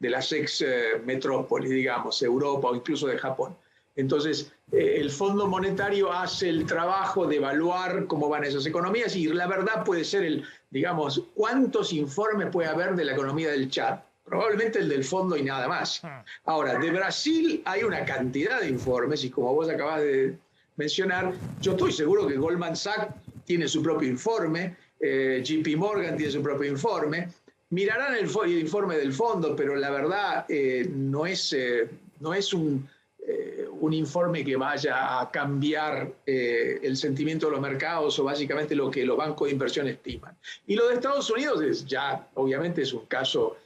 las ex-metrópolis, digamos, Europa o incluso de Japón. Entonces, el Fondo Monetario hace el trabajo de evaluar cómo van esas economías y la verdad puede ser, digamos, cuántos informes puede haber de la economía del Chad. Probablemente el del fondo y nada más. Ahora, de Brasil hay una cantidad de informes y como vos acabas de mencionar, yo estoy seguro que Goldman Sachs tiene su propio informe, JP Morgan tiene su propio informe, mirarán el informe del fondo, pero la verdad no es un informe que vaya a cambiar el sentimiento de los mercados o básicamente lo que los bancos de inversión estiman. Y lo de Estados Unidos obviamente es un caso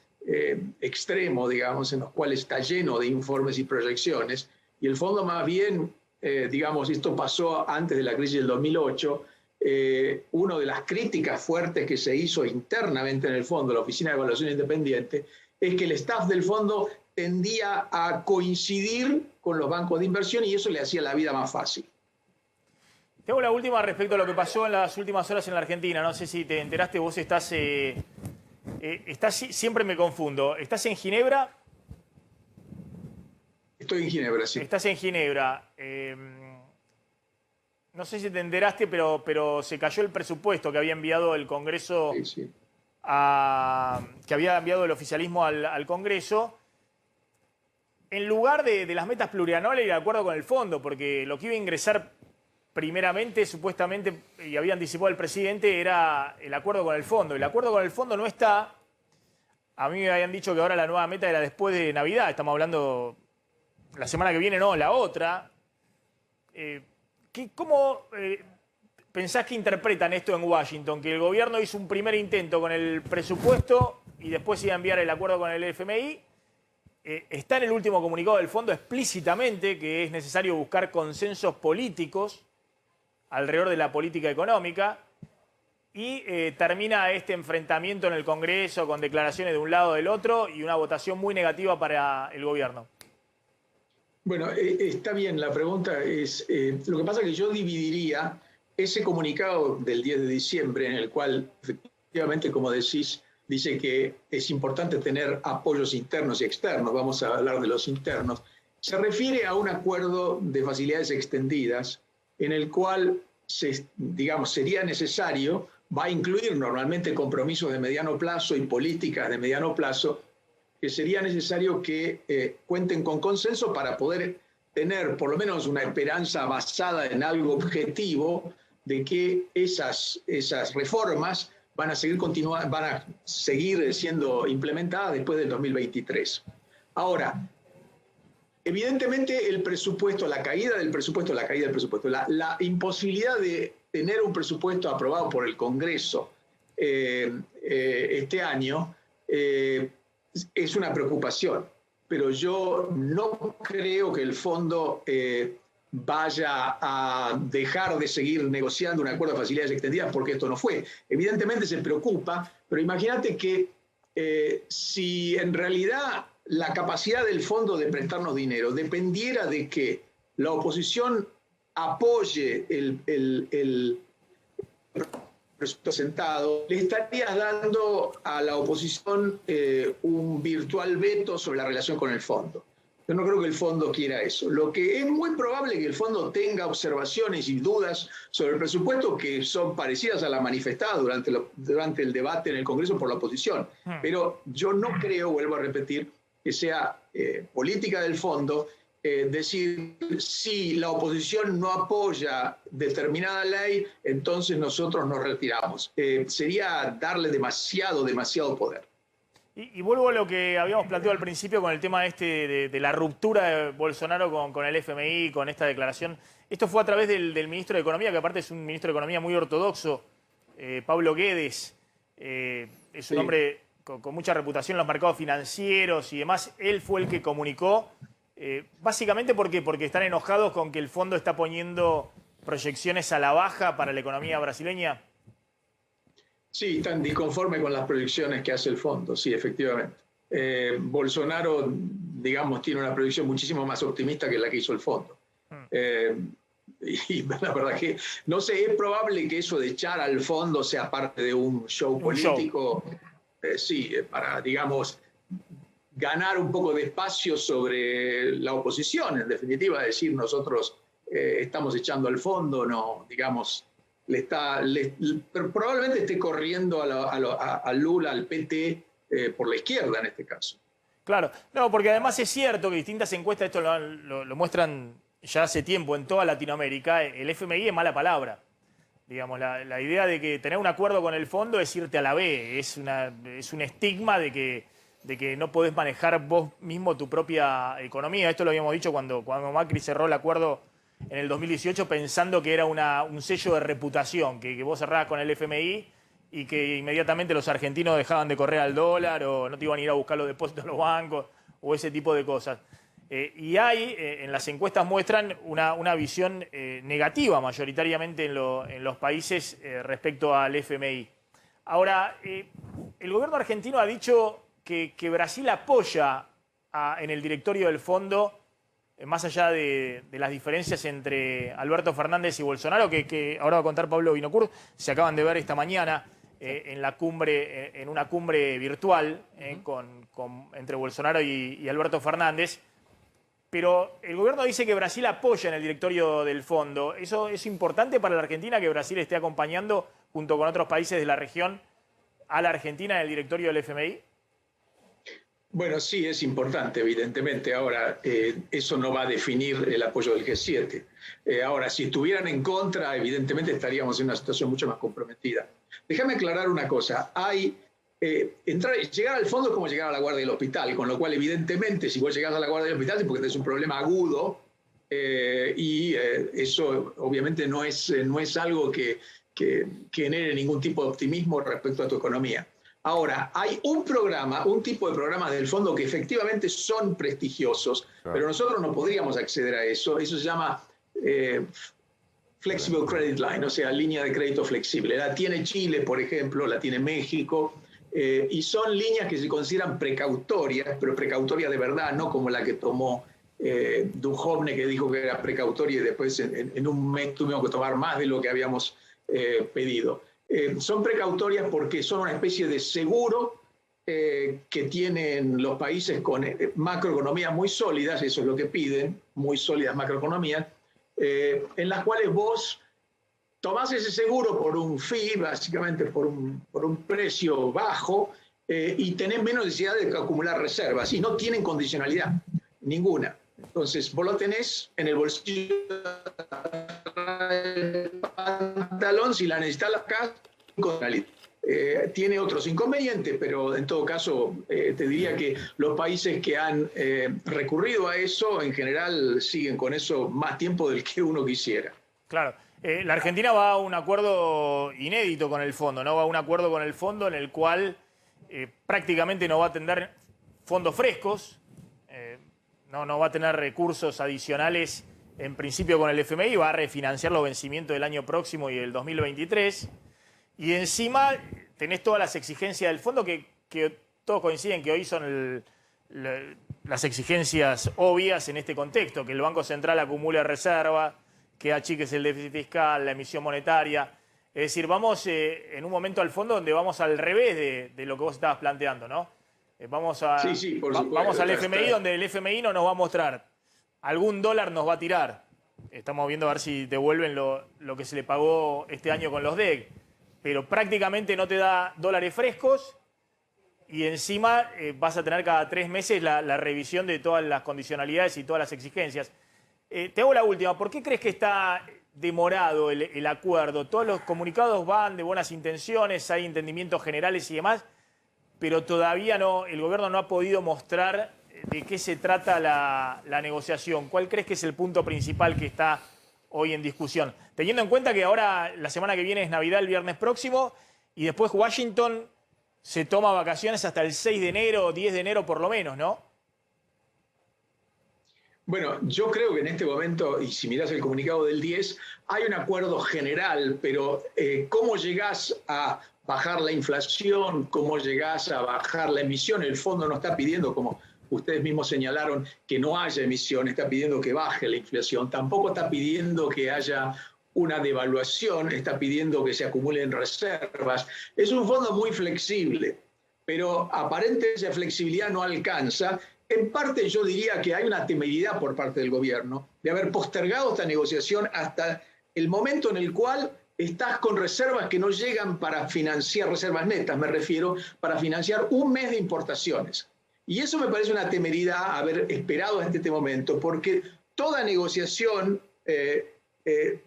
extremo, digamos, en los cuales está lleno de informes y proyecciones, y el fondo más bien, digamos, esto pasó antes de la crisis del 2008, una de las críticas fuertes que se hizo internamente en el fondo, la Oficina de Evaluación Independiente, es que el staff del fondo tendía a coincidir con los bancos de inversión y eso le hacía la vida más fácil. Tengo la última respecto a lo que pasó en las últimas horas en la Argentina. No sé si te enteraste, vos estás siempre me confundo. ¿Estás en Ginebra? Estoy en Ginebra, sí. Estás en Ginebra. No sé si te enteraste, pero se cayó el presupuesto que había enviado el Congreso, sí. Que había enviado el oficialismo al Congreso, en lugar de las metas plurianuales y de acuerdo con el fondo, porque lo que iba a ingresar primeramente, supuestamente, y había anticipado el presidente, era el acuerdo con el fondo. El acuerdo con el fondo no está. A mí me habían dicho que ahora la nueva meta era después de Navidad. Estamos hablando la semana que viene, no, la otra. ¿Cómo pensás que interpretan esto en Washington? Que el gobierno hizo un primer intento con el presupuesto y después iba a enviar el acuerdo con el FMI. Está en el último comunicado del fondo explícitamente que es necesario buscar consensos políticos alrededor de la política económica y termina este enfrentamiento en el Congreso con declaraciones de un lado o del otro y una votación muy negativa para el gobierno. Bueno, está bien, la pregunta es, lo que pasa es que yo dividiría ese comunicado del 10 de diciembre en el cual efectivamente, como decís, dice que es importante tener apoyos internos y externos, vamos a hablar de los internos, se refiere a un acuerdo de facilidades extendidas en el cual, digamos, sería necesario, va a incluir normalmente compromisos de mediano plazo y políticas de mediano plazo, que sería necesario que cuenten con consenso para poder tener por lo menos una esperanza basada en algo objetivo de que esas reformas van a seguir siendo implementadas después del 2023. Ahora, evidentemente el presupuesto, la caída del presupuesto, la imposibilidad de tener un presupuesto aprobado por el Congreso este año es una preocupación, pero yo no creo que el fondo vaya a dejar de seguir negociando un acuerdo de facilidades extendidas porque esto no fue. Evidentemente se preocupa, pero imagínate que si en realidad la capacidad del fondo de prestarnos dinero dependiera de que la oposición apoye el presupuesto sentado, le estarías dando a la oposición un virtual veto sobre la relación con el fondo. Yo no creo que el fondo quiera eso. Lo que es muy probable que el fondo tenga observaciones y dudas sobre el presupuesto que son parecidas a las manifestadas durante el debate en el Congreso por la oposición. Pero yo no creo, vuelvo a repetir, que sea política del fondo decir si la oposición no apoya determinada ley, entonces nosotros nos retiramos. Sería darle demasiado poder. Y vuelvo a lo que habíamos planteado al principio con el tema de la ruptura de Bolsonaro con el FMI, con esta declaración. Esto fue a través del ministro de Economía, que aparte es un ministro de Economía muy ortodoxo, Pablo Guedes. Es un hombre con mucha reputación en los mercados financieros y demás, él fue el que comunicó. Básicamente, ¿por qué? Porque están enojados con que el fondo está poniendo proyecciones a la baja para la economía brasileña. Sí, están disconformes con las proyecciones que hace el fondo, sí, efectivamente. Bolsonaro, digamos, tiene una proyección muchísimo más optimista que la que hizo el fondo. Y la verdad que, no sé, es probable que eso de echar al fondo sea parte de un show político, sí, para, digamos, ganar un poco de espacio sobre la oposición, en definitiva, decir nosotros estamos echando al fondo, no, digamos, probablemente esté corriendo a Lula, al PT, por la izquierda en este caso. Claro, no, porque además es cierto que distintas encuestas, esto lo muestran ya hace tiempo en toda Latinoamérica, el FMI es mala palabra. Digamos, la idea de que tener un acuerdo con el fondo es irte a la B, es un estigma de que no podés manejar vos mismo tu propia economía. Esto lo habíamos dicho cuando Macri cerró el acuerdo en el 2018 pensando que era un sello de reputación, que vos cerrabas con el FMI y que inmediatamente los argentinos dejaban de correr al dólar o no te iban a ir a buscar los depósitos en los bancos o ese tipo de cosas. Y hay, en las encuestas muestran una visión negativa mayoritariamente en los países respecto al FMI. Ahora, el gobierno argentino ha dicho que Brasil apoya en el directorio del fondo, más allá de las diferencias entre Alberto Fernández y Bolsonaro, que ahora va a contar Pablo Vinocur, se acaban de ver esta mañana en una cumbre virtual entre Bolsonaro y Alberto Fernández. Pero el gobierno dice que Brasil apoya en el directorio del fondo. ¿Eso es importante para la Argentina, que Brasil esté acompañando, junto con otros países de la región, a la Argentina en el directorio del FMI? Bueno, sí, es importante, evidentemente. Ahora, eso no va a definir el apoyo del G7. Ahora, si estuvieran en contra, evidentemente estaríamos en una situación mucho más comprometida. Déjame aclarar una cosa. Llegar al fondo es como llegar a la guardia del hospital, con lo cual, evidentemente, si vos llegás a la guardia del hospital es porque tenés un problema agudo y eso, obviamente, no es algo que genere ningún tipo de optimismo respecto a tu economía. Ahora, hay un tipo de programas del fondo que efectivamente son prestigiosos, pero nosotros no podríamos acceder a eso. Eso se llama Flexible Credit Line, o sea, línea de crédito flexible. La tiene Chile, por ejemplo, la tiene México, y son líneas que se consideran precautorias, pero precautorias de verdad, no como la que tomó Duhovne, que dijo que era precautoria y después en un mes tuvimos que tomar más de lo que habíamos pedido. Son precautorias porque son una especie de seguro que tienen los países con macroeconomías muy sólidas, eso es lo que piden, muy sólidas macroeconomías, en las cuales vos tomás ese seguro por un fee, básicamente por un precio bajo, y tenés menos necesidad de acumular reservas, y no tienen condicionalidad ninguna. Entonces, vos lo tenés en el bolsillo del pantalón, si la necesitas la casa, tiene otros inconvenientes, pero en todo caso te diría que los países que han recurrido a eso, en general, siguen con eso más tiempo del que uno quisiera. Claro. La Argentina va a un acuerdo inédito con el fondo, ¿no? Va a un acuerdo con el fondo en el cual prácticamente no va a tener fondos frescos, no va a tener recursos adicionales en principio con el FMI, va a refinanciar los vencimientos del año próximo y del 2023. Y encima tenés todas las exigencias del fondo que todos coinciden que hoy son las exigencias obvias en este contexto, que el Banco Central acumule reserva, que achiques el déficit fiscal, la emisión monetaria. Es decir, vamos en un momento al fondo donde vamos al revés de lo que vos estabas planteando, ¿no? Vamos al FMI, donde el FMI no nos va a mostrar. Algún dólar nos va a tirar. Estamos viendo a ver si devuelven lo que se le pagó este año con los DEC. Pero prácticamente no te da dólares frescos y encima vas a tener cada 3 meses la revisión de todas las condicionalidades y todas las exigencias. Te hago la última. ¿Por qué crees que está demorado el acuerdo? Todos los comunicados van de buenas intenciones, hay entendimientos generales y demás, pero todavía el gobierno no ha podido mostrar de qué se trata la negociación. ¿Cuál crees que es el punto principal que está hoy en discusión? Teniendo en cuenta que ahora, la semana que viene es Navidad, el viernes próximo, y después Washington se toma vacaciones hasta el 6 de enero, 10 de enero por lo menos, ¿no? Bueno, yo creo que en este momento, y si mirás el comunicado del 10, hay un acuerdo general, pero ¿cómo llegás a bajar la inflación? ¿Cómo llegás a bajar la emisión? El fondo no está pidiendo, como ustedes mismos señalaron, que no haya emisión, está pidiendo que baje la inflación. Tampoco está pidiendo que haya una devaluación, está pidiendo que se acumulen reservas. Es un fondo muy flexible, pero aparentemente esa flexibilidad no alcanza. En parte yo diría que hay una temeridad por parte del gobierno de haber postergado esta negociación hasta el momento en el cual estás con reservas que no llegan para financiar, reservas netas me refiero, para financiar un mes de importaciones. Y eso me parece una temeridad haber esperado hasta este momento, porque toda negociación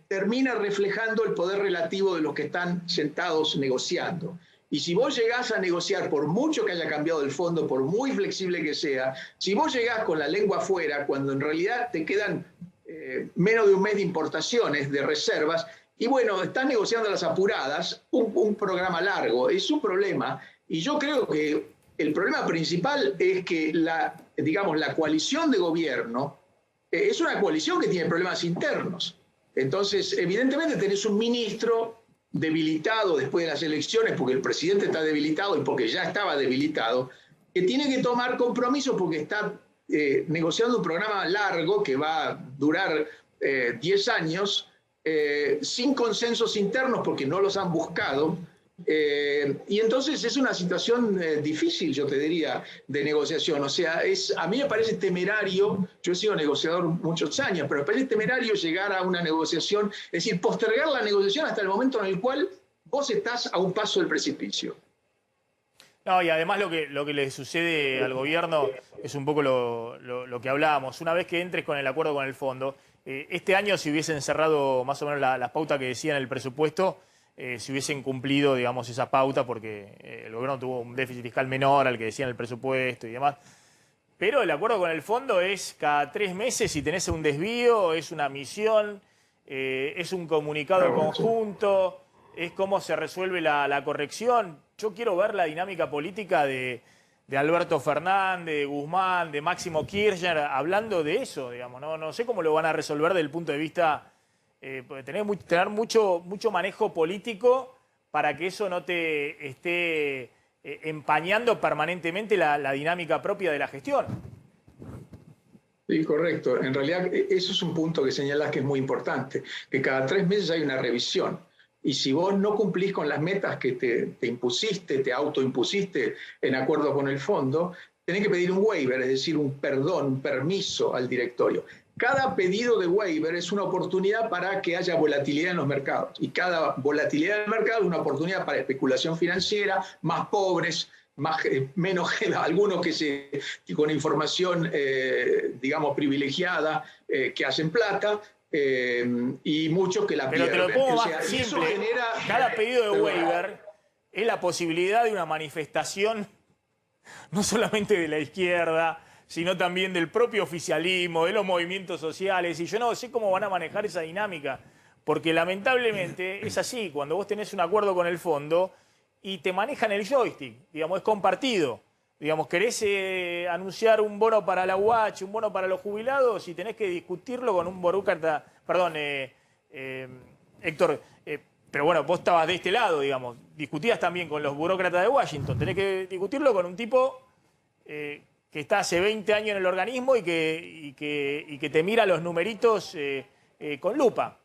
termina reflejando el poder relativo de los que están sentados negociando. Y si vos llegás a negociar, por mucho que haya cambiado el fondo, por muy flexible que sea, si vos llegás con la lengua afuera, cuando en realidad te quedan menos de un mes de importaciones, de reservas, y bueno, estás negociando a las apuradas, un programa largo, es un problema. Y yo creo que el problema principal es que la coalición de gobierno es una coalición que tiene problemas internos. Entonces, evidentemente tenés un ministro debilitado después de las elecciones, porque el presidente está debilitado y porque ya estaba debilitado, que tiene que tomar compromisos porque está negociando un programa largo que va a durar 10 años, sin consensos internos porque no los han buscado. Y entonces es una situación difícil, yo te diría, de negociación. O sea, a mí me parece temerario, yo he sido negociador muchos años, pero me parece temerario llegar a una negociación, es decir, postergar la negociación hasta el momento en el cual vos estás a un paso del precipicio. No, y además lo que le sucede al gobierno es un poco lo que hablábamos. Una vez que entres con el acuerdo con el fondo, este año si hubiesen cerrado más o menos las pautas que decían en el presupuesto, si hubiesen cumplido, digamos, esa pauta, porque el gobierno tuvo un déficit fiscal menor al que decía en el presupuesto y demás. Pero el acuerdo con el fondo es cada 3 meses si tenés un desvío, es una misión, es un comunicado conjunto, es cómo se resuelve la corrección. Yo quiero ver la dinámica política de Alberto Fernández, de Guzmán, de Máximo Kirchner, hablando de eso, digamos. No sé cómo lo van a resolver desde el punto de vista... tener mucho manejo político para que eso no te esté empañando permanentemente la dinámica propia de la gestión. Sí, correcto. En realidad eso es un punto que señalas que es muy importante, que cada 3 meses hay una revisión. Y si vos no cumplís con las metas que te impusiste, te autoimpusiste en acuerdo con el fondo, tenés que pedir un waiver, es decir, un perdón, un permiso al directorio. Cada pedido de waiver es una oportunidad para que haya volatilidad en los mercados. Y cada volatilidad del mercado es una oportunidad para especulación financiera, más pobres, menos algunos que con información, privilegiada, que hacen plata, y muchos que la pierden. Pero te lo pongo más simple. Cada pedido de waiver es la posibilidad de una manifestación, no solamente de la izquierda, sino también del propio oficialismo, de los movimientos sociales. Y yo no sé cómo van a manejar esa dinámica, porque lamentablemente es así. Cuando vos tenés un acuerdo con el fondo y te manejan el joystick, digamos, es compartido. Digamos, querés anunciar un bono para la UH, un bono para los jubilados, y tenés que discutirlo con un burócrata. Perdón, Héctor, pero bueno, vos estabas de este lado, digamos. Discutías también con los burócratas de Washington. Tenés que discutirlo con un tipo... que está hace 20 años en el organismo y que te mira los numeritos con lupa.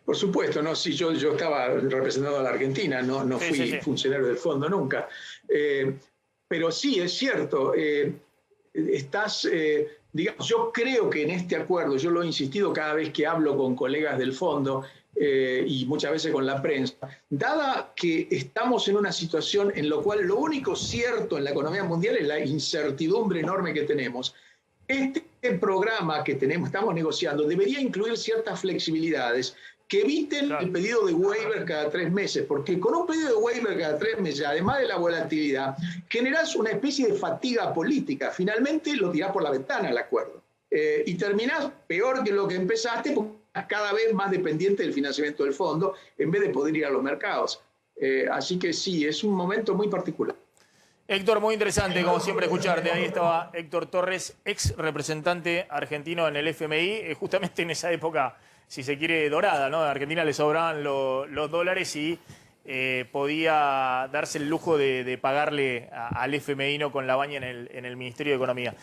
Por supuesto, no, sí, yo estaba representando a la Argentina, no fui funcionario del fondo nunca. Pero sí, es cierto, yo creo que en este acuerdo, yo lo he insistido cada vez que hablo con colegas del fondo, y muchas veces con la prensa, dada que estamos en una situación en la cual lo único cierto en la economía mundial es la incertidumbre enorme que tenemos, este programa que estamos negociando debería incluir ciertas flexibilidades que eviten el pedido de waiver cada 3 meses, porque con un pedido de waiver cada 3 meses, además de la volatilidad, generás una especie de fatiga política. Finalmente lo tirás por la ventana el acuerdo. Y terminás peor que lo que empezaste, porque cada vez más dependiente del financiamiento del fondo, en vez de poder ir a los mercados. Así que sí, es un momento muy particular. Héctor, muy interesante, como siempre, escucharte. Ahí estaba Héctor Torres, ex representante argentino en el FMI, justamente en esa época, si se quiere, dorada, ¿no? A Argentina le sobraban los dólares y podía darse el lujo de pagarle al FMI, ¿no? Con la baña en el Ministerio de Economía.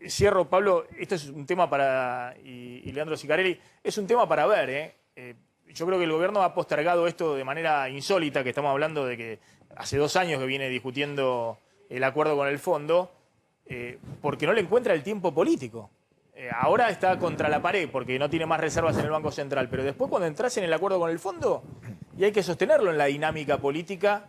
Cierro, Pablo, esto es un tema para, y Leandro Sicarelli, es un tema para ver, ¿eh? Yo creo que el gobierno ha postergado esto de manera insólita, que estamos hablando de que hace 2 años que viene discutiendo el acuerdo con el fondo, porque no le encuentra el tiempo político. Ahora está contra la pared porque no tiene más reservas en el Banco Central, pero después cuando entras en el acuerdo con el fondo, y hay que sostenerlo en la dinámica política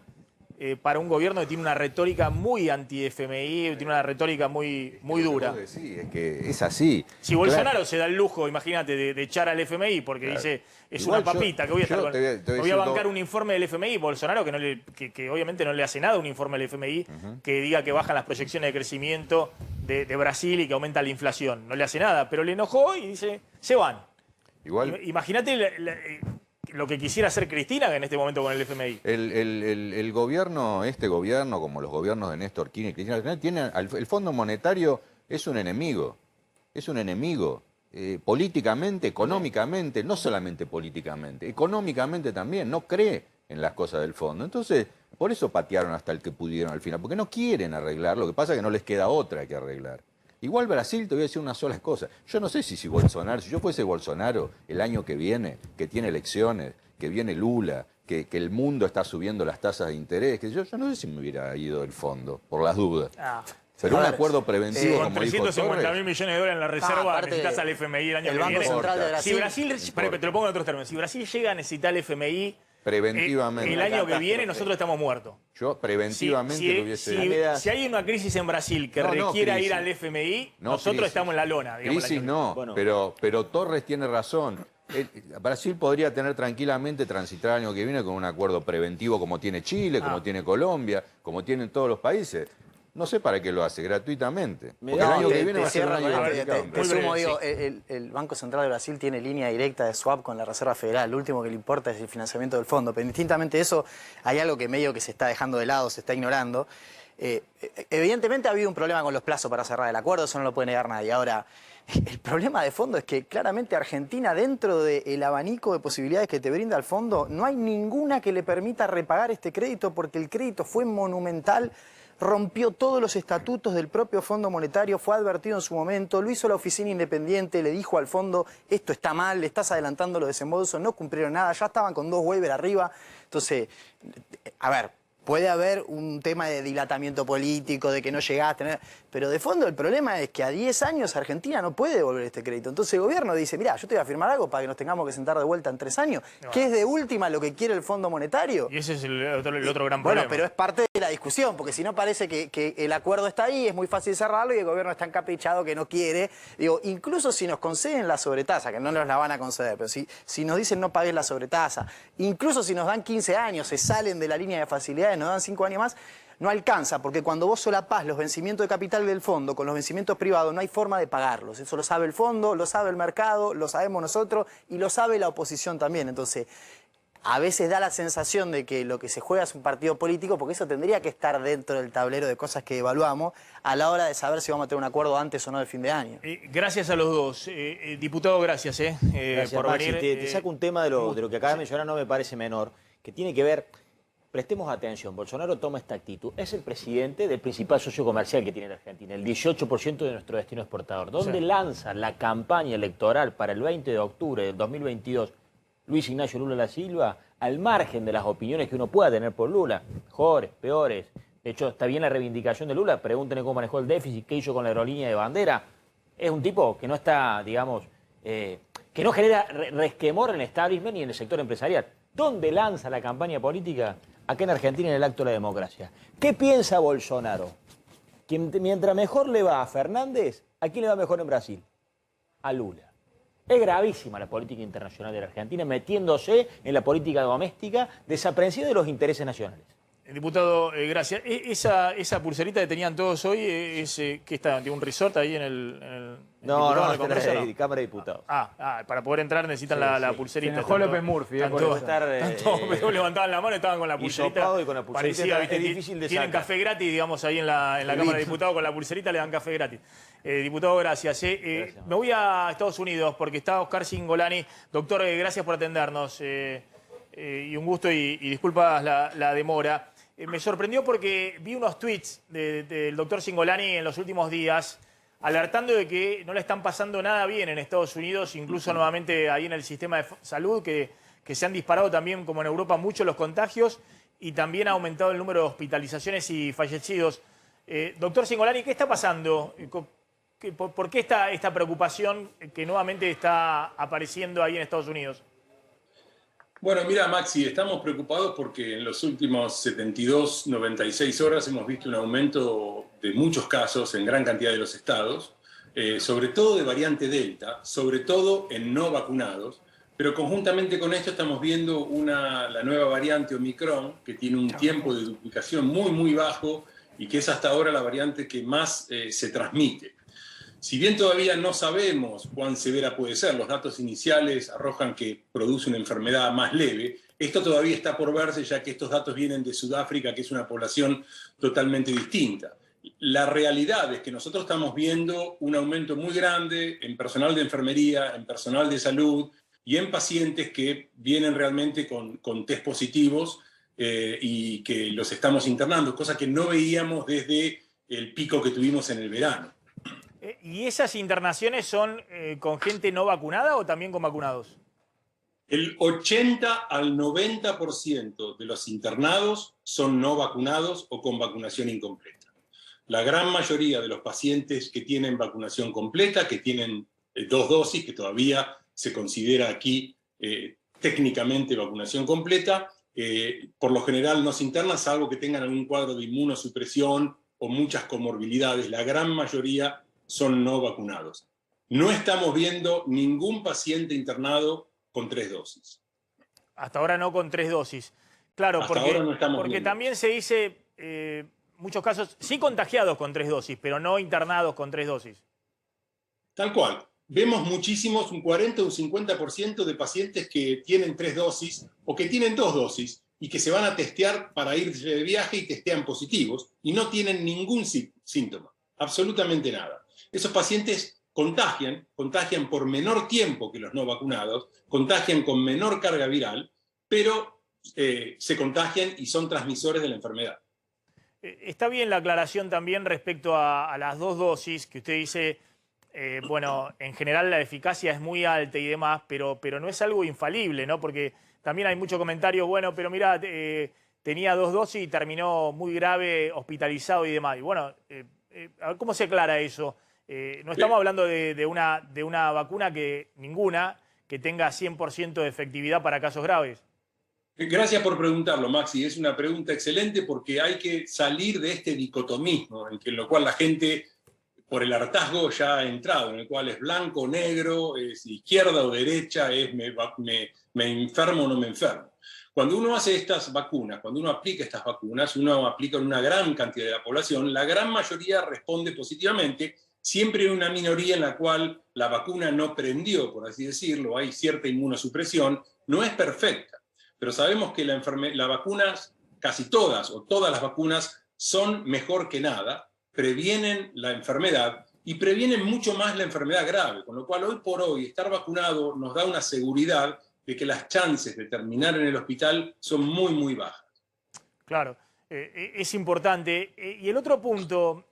para un gobierno que tiene una retórica muy anti-FMI, tiene una retórica muy dura. Sí, es que es así. Si Bolsonaro se da el lujo, imagínate, de echar al FMI porque dice, es Igual una papita, que voy a estar con... te voy a bancar un informe del FMI, Bolsonaro, que obviamente no le hace nada un informe del FMI, que diga que bajan las proyecciones de crecimiento de Brasil y que aumenta la inflación. No le hace nada, pero le enojó y dice, se van. Igual. Imagínate lo que quisiera hacer Cristina en este momento con el FMI. El gobierno, este gobierno, como los gobiernos de Néstor Kirchner y Cristina Kirchner, tienen, el Fondo Monetario es un enemigo. Es un enemigo. Políticamente, económicamente, no solamente políticamente, económicamente también, no cree en las cosas del fondo. Entonces, por eso patearon hasta el que pudieron al final, porque no quieren arreglar, lo que pasa es que no les queda otra que arreglar. Igual Brasil, te voy a decir una sola cosa, yo no sé si Bolsonaro, si yo fuese Bolsonaro el año que viene, que tiene elecciones, que viene Lula, que el mundo está subiendo las tasas de interés, que yo no sé si me hubiera ido del fondo, por las dudas. Pero un acuerdo preventivo, con como dijo 350.000 millones de dólares en la reserva, necesitas al FMI el año que viene. Banco Central de Brasil, si Brasil, te lo pongo en otros términos, si Brasil llega a necesitar el FMI preventivamente, el año que viene, nosotros estamos muertos. Yo preventivamente lo hubiese... Si hay una crisis en Brasil que requiera ir al FMI, nosotros estamos en la lona. Digamos, crisis no, bueno. pero Torres tiene razón. Brasil podría tener tranquilamente transitar el año que viene con un acuerdo preventivo como tiene Chile, como tiene Colombia, como tienen todos los países. No sé para qué lo hace, gratuitamente. Porque el año que viene va a ser un año complicado. Te sumo, digo, el Banco Central de Brasil tiene línea directa de swap con la Reserva Federal. Lo último que le importa es el financiamiento del fondo. Pero indistintamente de eso, hay algo que medio que se está dejando de lado, se está ignorando. Evidentemente ha habido un problema con los plazos para cerrar el acuerdo, eso no lo puede negar nadie. Ahora, el problema de fondo es que claramente Argentina, dentro del abanico de posibilidades que te brinda el fondo, no hay ninguna que le permita repagar este crédito porque el crédito fue monumental, rompió todos los estatutos del propio Fondo Monetario, fue advertido en su momento, lo hizo la oficina independiente, le dijo al fondo, esto está mal, le estás adelantando los desembolsos, no cumplieron nada, ya estaban con 2 waivers arriba. Entonces, a ver, puede haber un tema de dilatamiento político, de que no llegás a tener... Pero de fondo el problema es que a 10 años Argentina no puede devolver este crédito. Entonces el gobierno dice, mirá, yo te voy a firmar algo para que nos tengamos que sentar de vuelta en 3 años, que es de última lo que quiere el Fondo Monetario. Y ese es el otro gran problema. Bueno, pero es parte de la discusión, porque si no parece que el acuerdo está ahí, es muy fácil cerrarlo y el gobierno está encaprichado que no quiere. Digo, incluso si nos conceden la sobretasa, que no nos la van a conceder, pero si nos dicen no pagues la sobretasa, incluso si nos dan 15 años, se salen de la línea de facilidades, nos dan 5 años más, no alcanza, porque cuando vos solapás los vencimientos de capital del fondo con los vencimientos privados, no hay forma de pagarlos. Eso lo sabe el fondo, lo sabe el mercado, lo sabemos nosotros y lo sabe la oposición también. Entonces, a veces da la sensación de que lo que se juega es un partido político, porque eso tendría que estar dentro del tablero de cosas que evaluamos a la hora de saber si vamos a tener un acuerdo antes o no de fin de año. Gracias a los dos. Diputado, gracias, gracias por Maxi. venir. Te saco un tema de lo que acabas de mencionar, no me parece menor, que tiene que ver... Prestemos atención, Bolsonaro toma esta actitud. Es el presidente del principal socio comercial que tiene la Argentina, el 18% de nuestro destino exportador. ¿Dónde lanza la campaña electoral para el 20 de octubre del 2022 Luis Ignacio Lula da Silva, al margen de las opiniones que uno pueda tener por Lula, mejores, peores? De hecho, está bien la reivindicación de Lula, pregúntenle cómo manejó el déficit, qué hizo con la aerolínea de bandera. Es un tipo que no está, digamos, que no genera resquemor en el establishment ni en el sector empresarial. ¿Dónde lanza la campaña política? Acá en Argentina, en el acto de la democracia. ¿Qué piensa Bolsonaro? Que mientras mejor le va a Fernández, ¿a quién le va mejor en Brasil? A Lula. Es gravísima la política internacional de la Argentina, metiéndose en la política doméstica, desaprensiva de los intereses nacionales. Diputado, gracias. Esa pulserita que tenían todos hoy es que está de un resort ahí en el No, en el esta Congreso, es de Cámara de Diputados. Para poder entrar necesitan la pulserita. Se enojó López Murphy. Todos levantaban la mano, estaban con la pulserita. Y con la pulserita Parecía, es difícil de tienen sacar. café gratis, digamos, ahí en la Cámara de Diputados, con la pulserita le dan café gratis. Diputado, gracias. Gracias. Me voy a Estados Unidos porque está Oscar Cingolani. Doctor, gracias por atendernos. Y un gusto y disculpas la demora. Me sorprendió porque vi unos tweets del doctor Cingolani en los últimos días alertando de que no le están pasando nada bien en Estados Unidos, incluso nuevamente ahí en el sistema de salud, que se han disparado también, como en Europa, mucho los contagios y también ha aumentado el número de hospitalizaciones y fallecidos. Doctor Cingolani, ¿qué está pasando? ¿Por qué esta preocupación que nuevamente está apareciendo ahí en Estados Unidos? Bueno, mira, Maxi, estamos preocupados porque en los últimos 72, 96 horas hemos visto un aumento de muchos casos en gran cantidad de los estados, sobre todo de variante Delta, sobre todo en no vacunados, pero conjuntamente con esto estamos viendo la nueva variante Omicron, que tiene un tiempo de duplicación muy, muy bajo y que es hasta ahora la variante que más se transmite. Si bien todavía no sabemos cuán severa puede ser, los datos iniciales arrojan que produce una enfermedad más leve, esto todavía está por verse, ya que estos datos vienen de Sudáfrica, que es una población totalmente distinta. La realidad es que nosotros estamos viendo un aumento muy grande en personal de enfermería, en personal de salud y en pacientes que vienen realmente con test positivos y que los estamos internando, cosa que no veíamos desde el pico que tuvimos en el verano. ¿Y esas internaciones son con gente no vacunada o también con vacunados? El 80 al 90% de los internados son no vacunados o con vacunación incompleta. La gran mayoría de los pacientes que tienen vacunación completa, que tienen 2 dosis, que todavía se considera aquí técnicamente vacunación completa, por lo general no se internan, salvo que tengan algún cuadro de inmunosupresión o muchas comorbilidades. La gran mayoría son no vacunados. No estamos viendo ningún paciente internado con 3 dosis. Hasta ahora no con 3 dosis. Claro, Hasta ahora no estamos porque viendo. también se dice, muchos casos, sí contagiados con 3 dosis, pero no internados con 3 dosis. Tal cual. Vemos muchísimos, un 40 o un 50% de pacientes que tienen 3 dosis o que tienen 2 dosis y que se van a testear para irse de viaje y testean positivos y no tienen ningún síntoma, absolutamente nada. Esos pacientes contagian por menor tiempo que los no vacunados, contagian con menor carga viral, pero se contagian y son transmisores de la enfermedad. Está bien la aclaración también respecto a las 2 dosis, que usted dice, bueno, en general la eficacia es muy alta y demás, pero no es algo infalible, ¿no? Porque también hay mucho comentario, bueno, pero mira, tenía 2 dosis y terminó muy grave, hospitalizado y demás. Y bueno, a ver, ¿cómo se aclara eso? No estamos hablando de una vacuna ninguna que tenga 100% de efectividad para casos graves. Gracias por preguntarlo, Maxi. Es una pregunta excelente porque hay que salir de este dicotomismo en lo cual la gente, por el hartazgo ya ha entrado, en el cual es blanco o negro, es izquierda o derecha, es me enfermo o no me enfermo. Cuando uno hace estas vacunas, cuando uno aplica estas vacunas, uno aplica en una gran cantidad de la población, la gran mayoría responde positivamente. Siempre hay una minoría en la cual la vacuna no prendió, por así decirlo, hay cierta inmunosupresión, no es perfecta, pero sabemos que las vacunas, casi todas o todas las vacunas, son mejor que nada, previenen la enfermedad y previenen mucho más la enfermedad grave, con lo cual hoy por hoy estar vacunado nos da una seguridad de que las chances de terminar en el hospital son muy, muy bajas. Claro, es importante. Y el otro punto,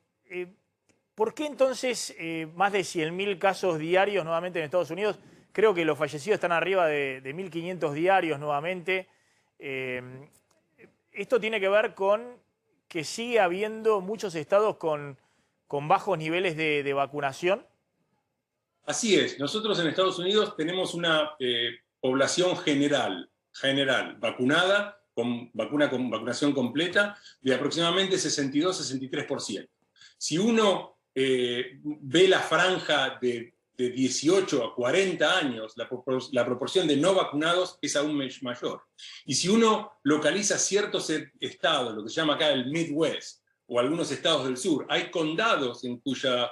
¿por qué entonces más de 100.000 casos diarios nuevamente en Estados Unidos? Creo que los fallecidos están arriba de 1.500 diarios nuevamente. Esto tiene que ver con que sigue habiendo muchos estados con bajos niveles de vacunación. Así es. Nosotros en Estados Unidos tenemos una población general vacunada, con vacunación completa, de aproximadamente 62-63%. Si uno ve la franja de de 18 a 40 años, la proporción de no vacunados es aún mayor. Y si uno localiza ciertos estados, lo que se llama acá el Midwest, o algunos estados del sur, hay condados en cuya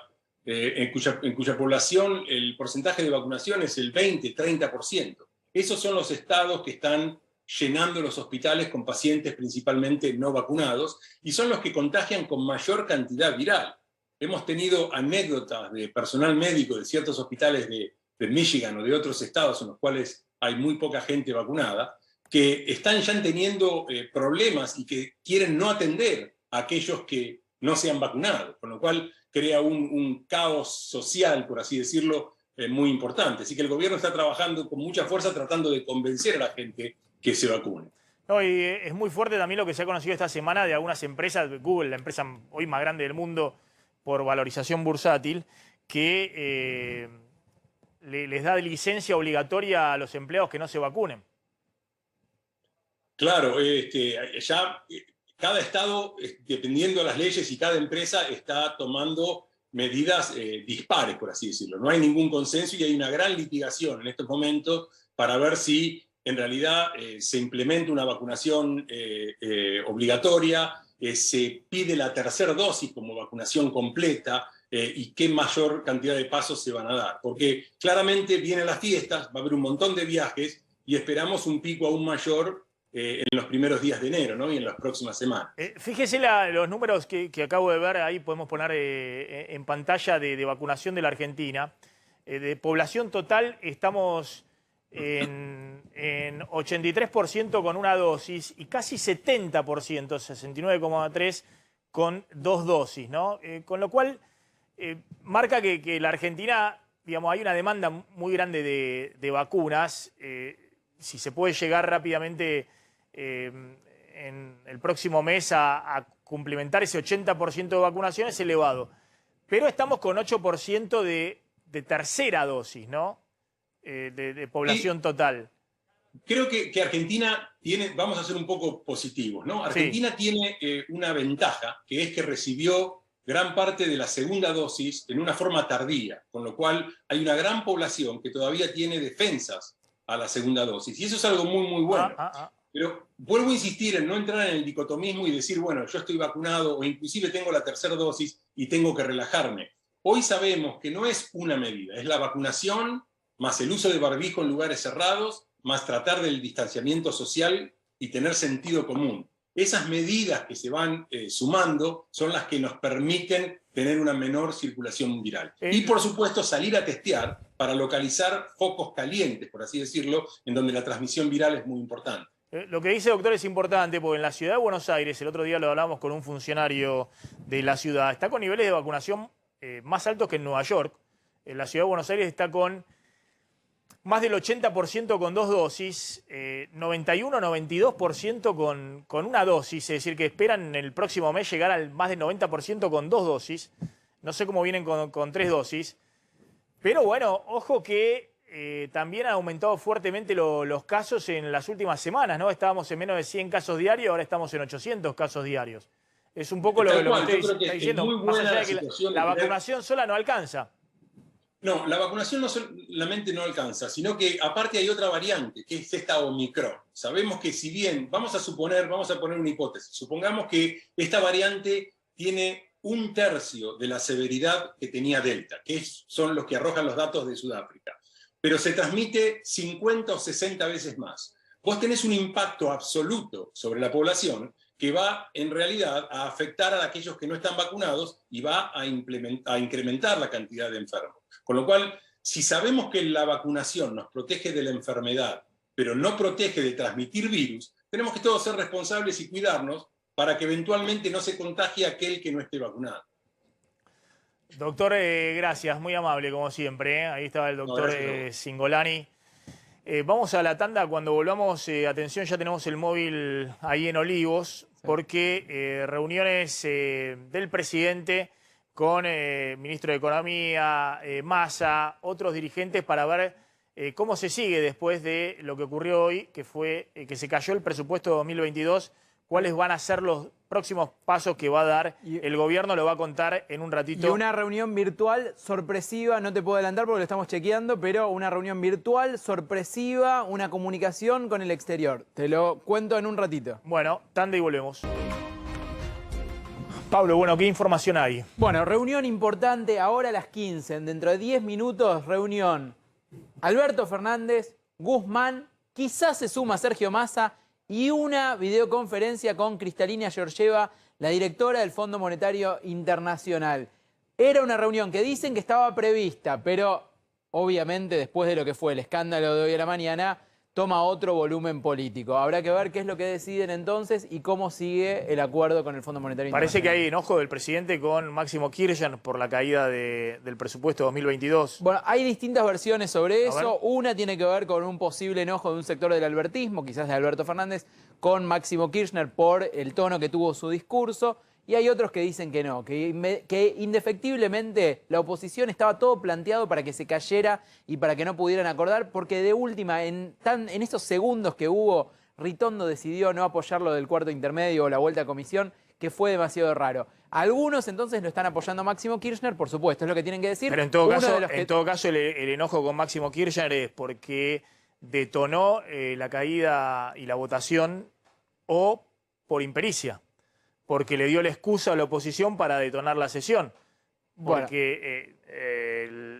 población el porcentaje de vacunación es el 20-30%. Esos son los estados que están llenando los hospitales con pacientes principalmente no vacunados y son los que contagian con mayor cantidad viral. Hemos tenido anécdotas de personal médico de ciertos hospitales de Michigan o de otros estados en los cuales hay muy poca gente vacunada, que están ya teniendo problemas y que quieren no atender a aquellos que no se han vacunado, con lo cual crea un caos social, por así decirlo, muy importante. Así que el gobierno está trabajando con mucha fuerza tratando de convencer a la gente que se vacune. No, y es muy fuerte también lo que se ha conocido esta semana de algunas empresas, Google, la empresa hoy más grande del mundo por valorización bursátil, que les da licencia obligatoria a los empleados que no se vacunen. Claro, ya cada estado, dependiendo de las leyes, y cada empresa está tomando medidas dispares, por así decirlo. No hay ningún consenso y hay una gran litigación en estos momentos para ver si en realidad se implementa una vacunación obligatoria, se pide la tercera dosis como vacunación completa y qué mayor cantidad de pasos se van a dar. Porque claramente vienen las fiestas, va a haber un montón de viajes y esperamos un pico aún mayor en los primeros días de enero, ¿no? Y en las próximas semanas. Fíjese los números que acabo de ver, ahí podemos poner en pantalla de vacunación de la Argentina. De población total estamos en 83% con una dosis y casi 70%, 69,3% con 2 dosis, ¿no? Con lo cual marca que la Argentina, digamos, hay una demanda muy grande de vacunas. Si se puede llegar rápidamente en el próximo mes a cumplimentar ese 80% de vacunación es elevado. Pero estamos con 8% de tercera dosis, ¿no? De población total. Creo que Argentina tiene, vamos a ser un poco positivos, ¿no? Argentina tiene una ventaja, que es que recibió gran parte de la segunda dosis en una forma tardía, con lo cual hay una gran población que todavía tiene defensas a la segunda dosis. Y eso es algo muy, muy bueno. Pero vuelvo a insistir en no entrar en el dicotomismo y decir, bueno, yo estoy vacunado o inclusive tengo la tercera dosis y tengo que relajarme. Hoy sabemos que no es una medida, es la vacunación más el uso de barbijo en lugares cerrados, más tratar del distanciamiento social y tener sentido común. Esas medidas que se van sumando son las que nos permiten tener una menor circulación viral. Y por supuesto salir a testear para localizar focos calientes, por así decirlo, en donde la transmisión viral es muy importante. Lo que dice, doctor, es importante porque en la ciudad de Buenos Aires, el otro día lo hablamos con un funcionario de la ciudad, está con niveles de vacunación más altos que en Nueva York. En la ciudad de Buenos Aires está con más del 80% con 2 dosis, 91-92% con una dosis, es decir, que esperan en el próximo mes llegar al más del 90% con 2 dosis. No sé cómo vienen con 3 dosis. Pero bueno, ojo que también han aumentado fuertemente los casos en las últimas semanas, ¿no? Estábamos en menos de 100 casos diarios, ahora estamos en 800 casos diarios. Es un poco lo que usted está diciendo, más allá de que la vacunación sola no alcanza. No, la vacunación no solamente no alcanza, sino que aparte hay otra variante, que es esta Omicron. Sabemos que si bien, vamos a poner una hipótesis, supongamos que esta variante tiene 1/3 de la severidad que tenía Delta, que son los que arrojan los datos de Sudáfrica, pero se transmite 50 o 60 veces más. Vos tenés un impacto absoluto sobre la población que va en realidad a afectar a aquellos que no están vacunados y va a incrementar la cantidad de enfermos. Con lo cual, si sabemos que la vacunación nos protege de la enfermedad, pero no protege de transmitir virus, tenemos que todos ser responsables y cuidarnos para que eventualmente no se contagie aquel que no esté vacunado. Doctor, gracias, muy amable como siempre. Ahí estaba el doctor Cingolani. Vamos a la tanda, cuando volvamos, atención, ya tenemos el móvil ahí en Olivos, porque reuniones del presidente con ministro de Economía, Massa, otros dirigentes para ver cómo se sigue después de lo que ocurrió hoy, que fue que se cayó el presupuesto de 2022, cuáles van a ser los próximos pasos que va a dar el gobierno, lo va a contar en un ratito. Y una reunión virtual sorpresiva, no te puedo adelantar porque lo estamos chequeando, pero una reunión virtual sorpresiva, una comunicación con el exterior. Te lo cuento en un ratito. Bueno, tanda y volvemos. Pablo, bueno, ¿qué información hay? Bueno, reunión importante ahora a las 15. Dentro de 10 minutos, reunión. Alberto Fernández, Guzmán, quizás se suma Sergio Massa y una videoconferencia con Cristalina Georgieva, la directora del Fondo Monetario Internacional. Era una reunión que dicen que estaba prevista, pero obviamente después de lo que fue el escándalo de hoy a la mañana, toma otro volumen político. Habrá que ver qué es lo que deciden entonces y cómo sigue el acuerdo con el Fondo Monetario Internacional. Parece que hay enojo del presidente con Máximo Kirchner por la caída del presupuesto 2022. Bueno, hay distintas versiones sobre eso. Una tiene que ver con un posible enojo de un sector del albertismo, quizás de Alberto Fernández, con Máximo Kirchner por el tono que tuvo su discurso. Y hay otros que dicen que no, que indefectiblemente la oposición estaba todo planteado para que se cayera y para que no pudieran acordar, porque de última, en esos segundos que hubo, Ritondo decidió no apoyar lo del cuarto intermedio o la vuelta a comisión, que fue demasiado raro. Algunos entonces lo están apoyando a Máximo Kirchner, por supuesto, es lo que tienen que decir. Pero en todo caso, el enojo con Máximo Kirchner es porque detonó la caída y la votación o por impericia, porque le dio la excusa a la oposición para detonar la sesión. Porque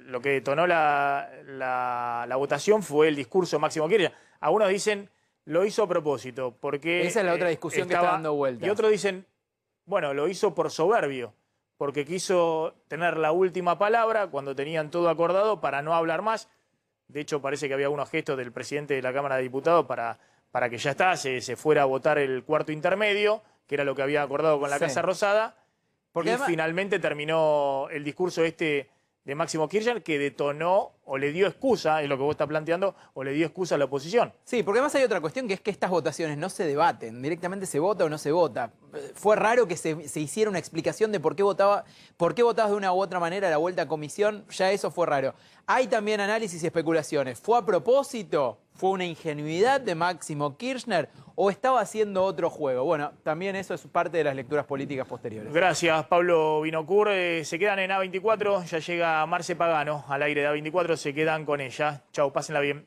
lo que detonó la votación fue el discurso de Máximo Kirchner. Algunos dicen, lo hizo a propósito, porque... Esa es la otra discusión que está dando vuelta. Y otros dicen, bueno, lo hizo por soberbio, porque quiso tener la última palabra cuando tenían todo acordado para no hablar más. De hecho, parece que había algunos gestos del presidente de la Cámara de Diputados para que ya está, se fuera a votar el cuarto intermedio, que era lo que había acordado con la Casa Rosada, porque además, finalmente terminó el discurso de Máximo Kirchner, que detonó o le dio excusa, es lo que vos estás planteando, o le dio excusa a la oposición. Sí, porque además hay otra cuestión, que es que estas votaciones no se debaten, directamente se vota o no se vota. Fue raro que se hiciera una explicación de por qué votabas de una u otra manera la vuelta a comisión, ya eso fue raro. Hay también análisis y especulaciones. ¿Fue a propósito? ¿Fue una ingenuidad de Máximo Kirchner o estaba haciendo otro juego? Bueno, también eso es parte de las lecturas políticas posteriores. Gracias, Pablo Vinocur. Se quedan en A24, ya llega Marce Pagano al aire de A24, se quedan con ella. Chau, pásenla bien.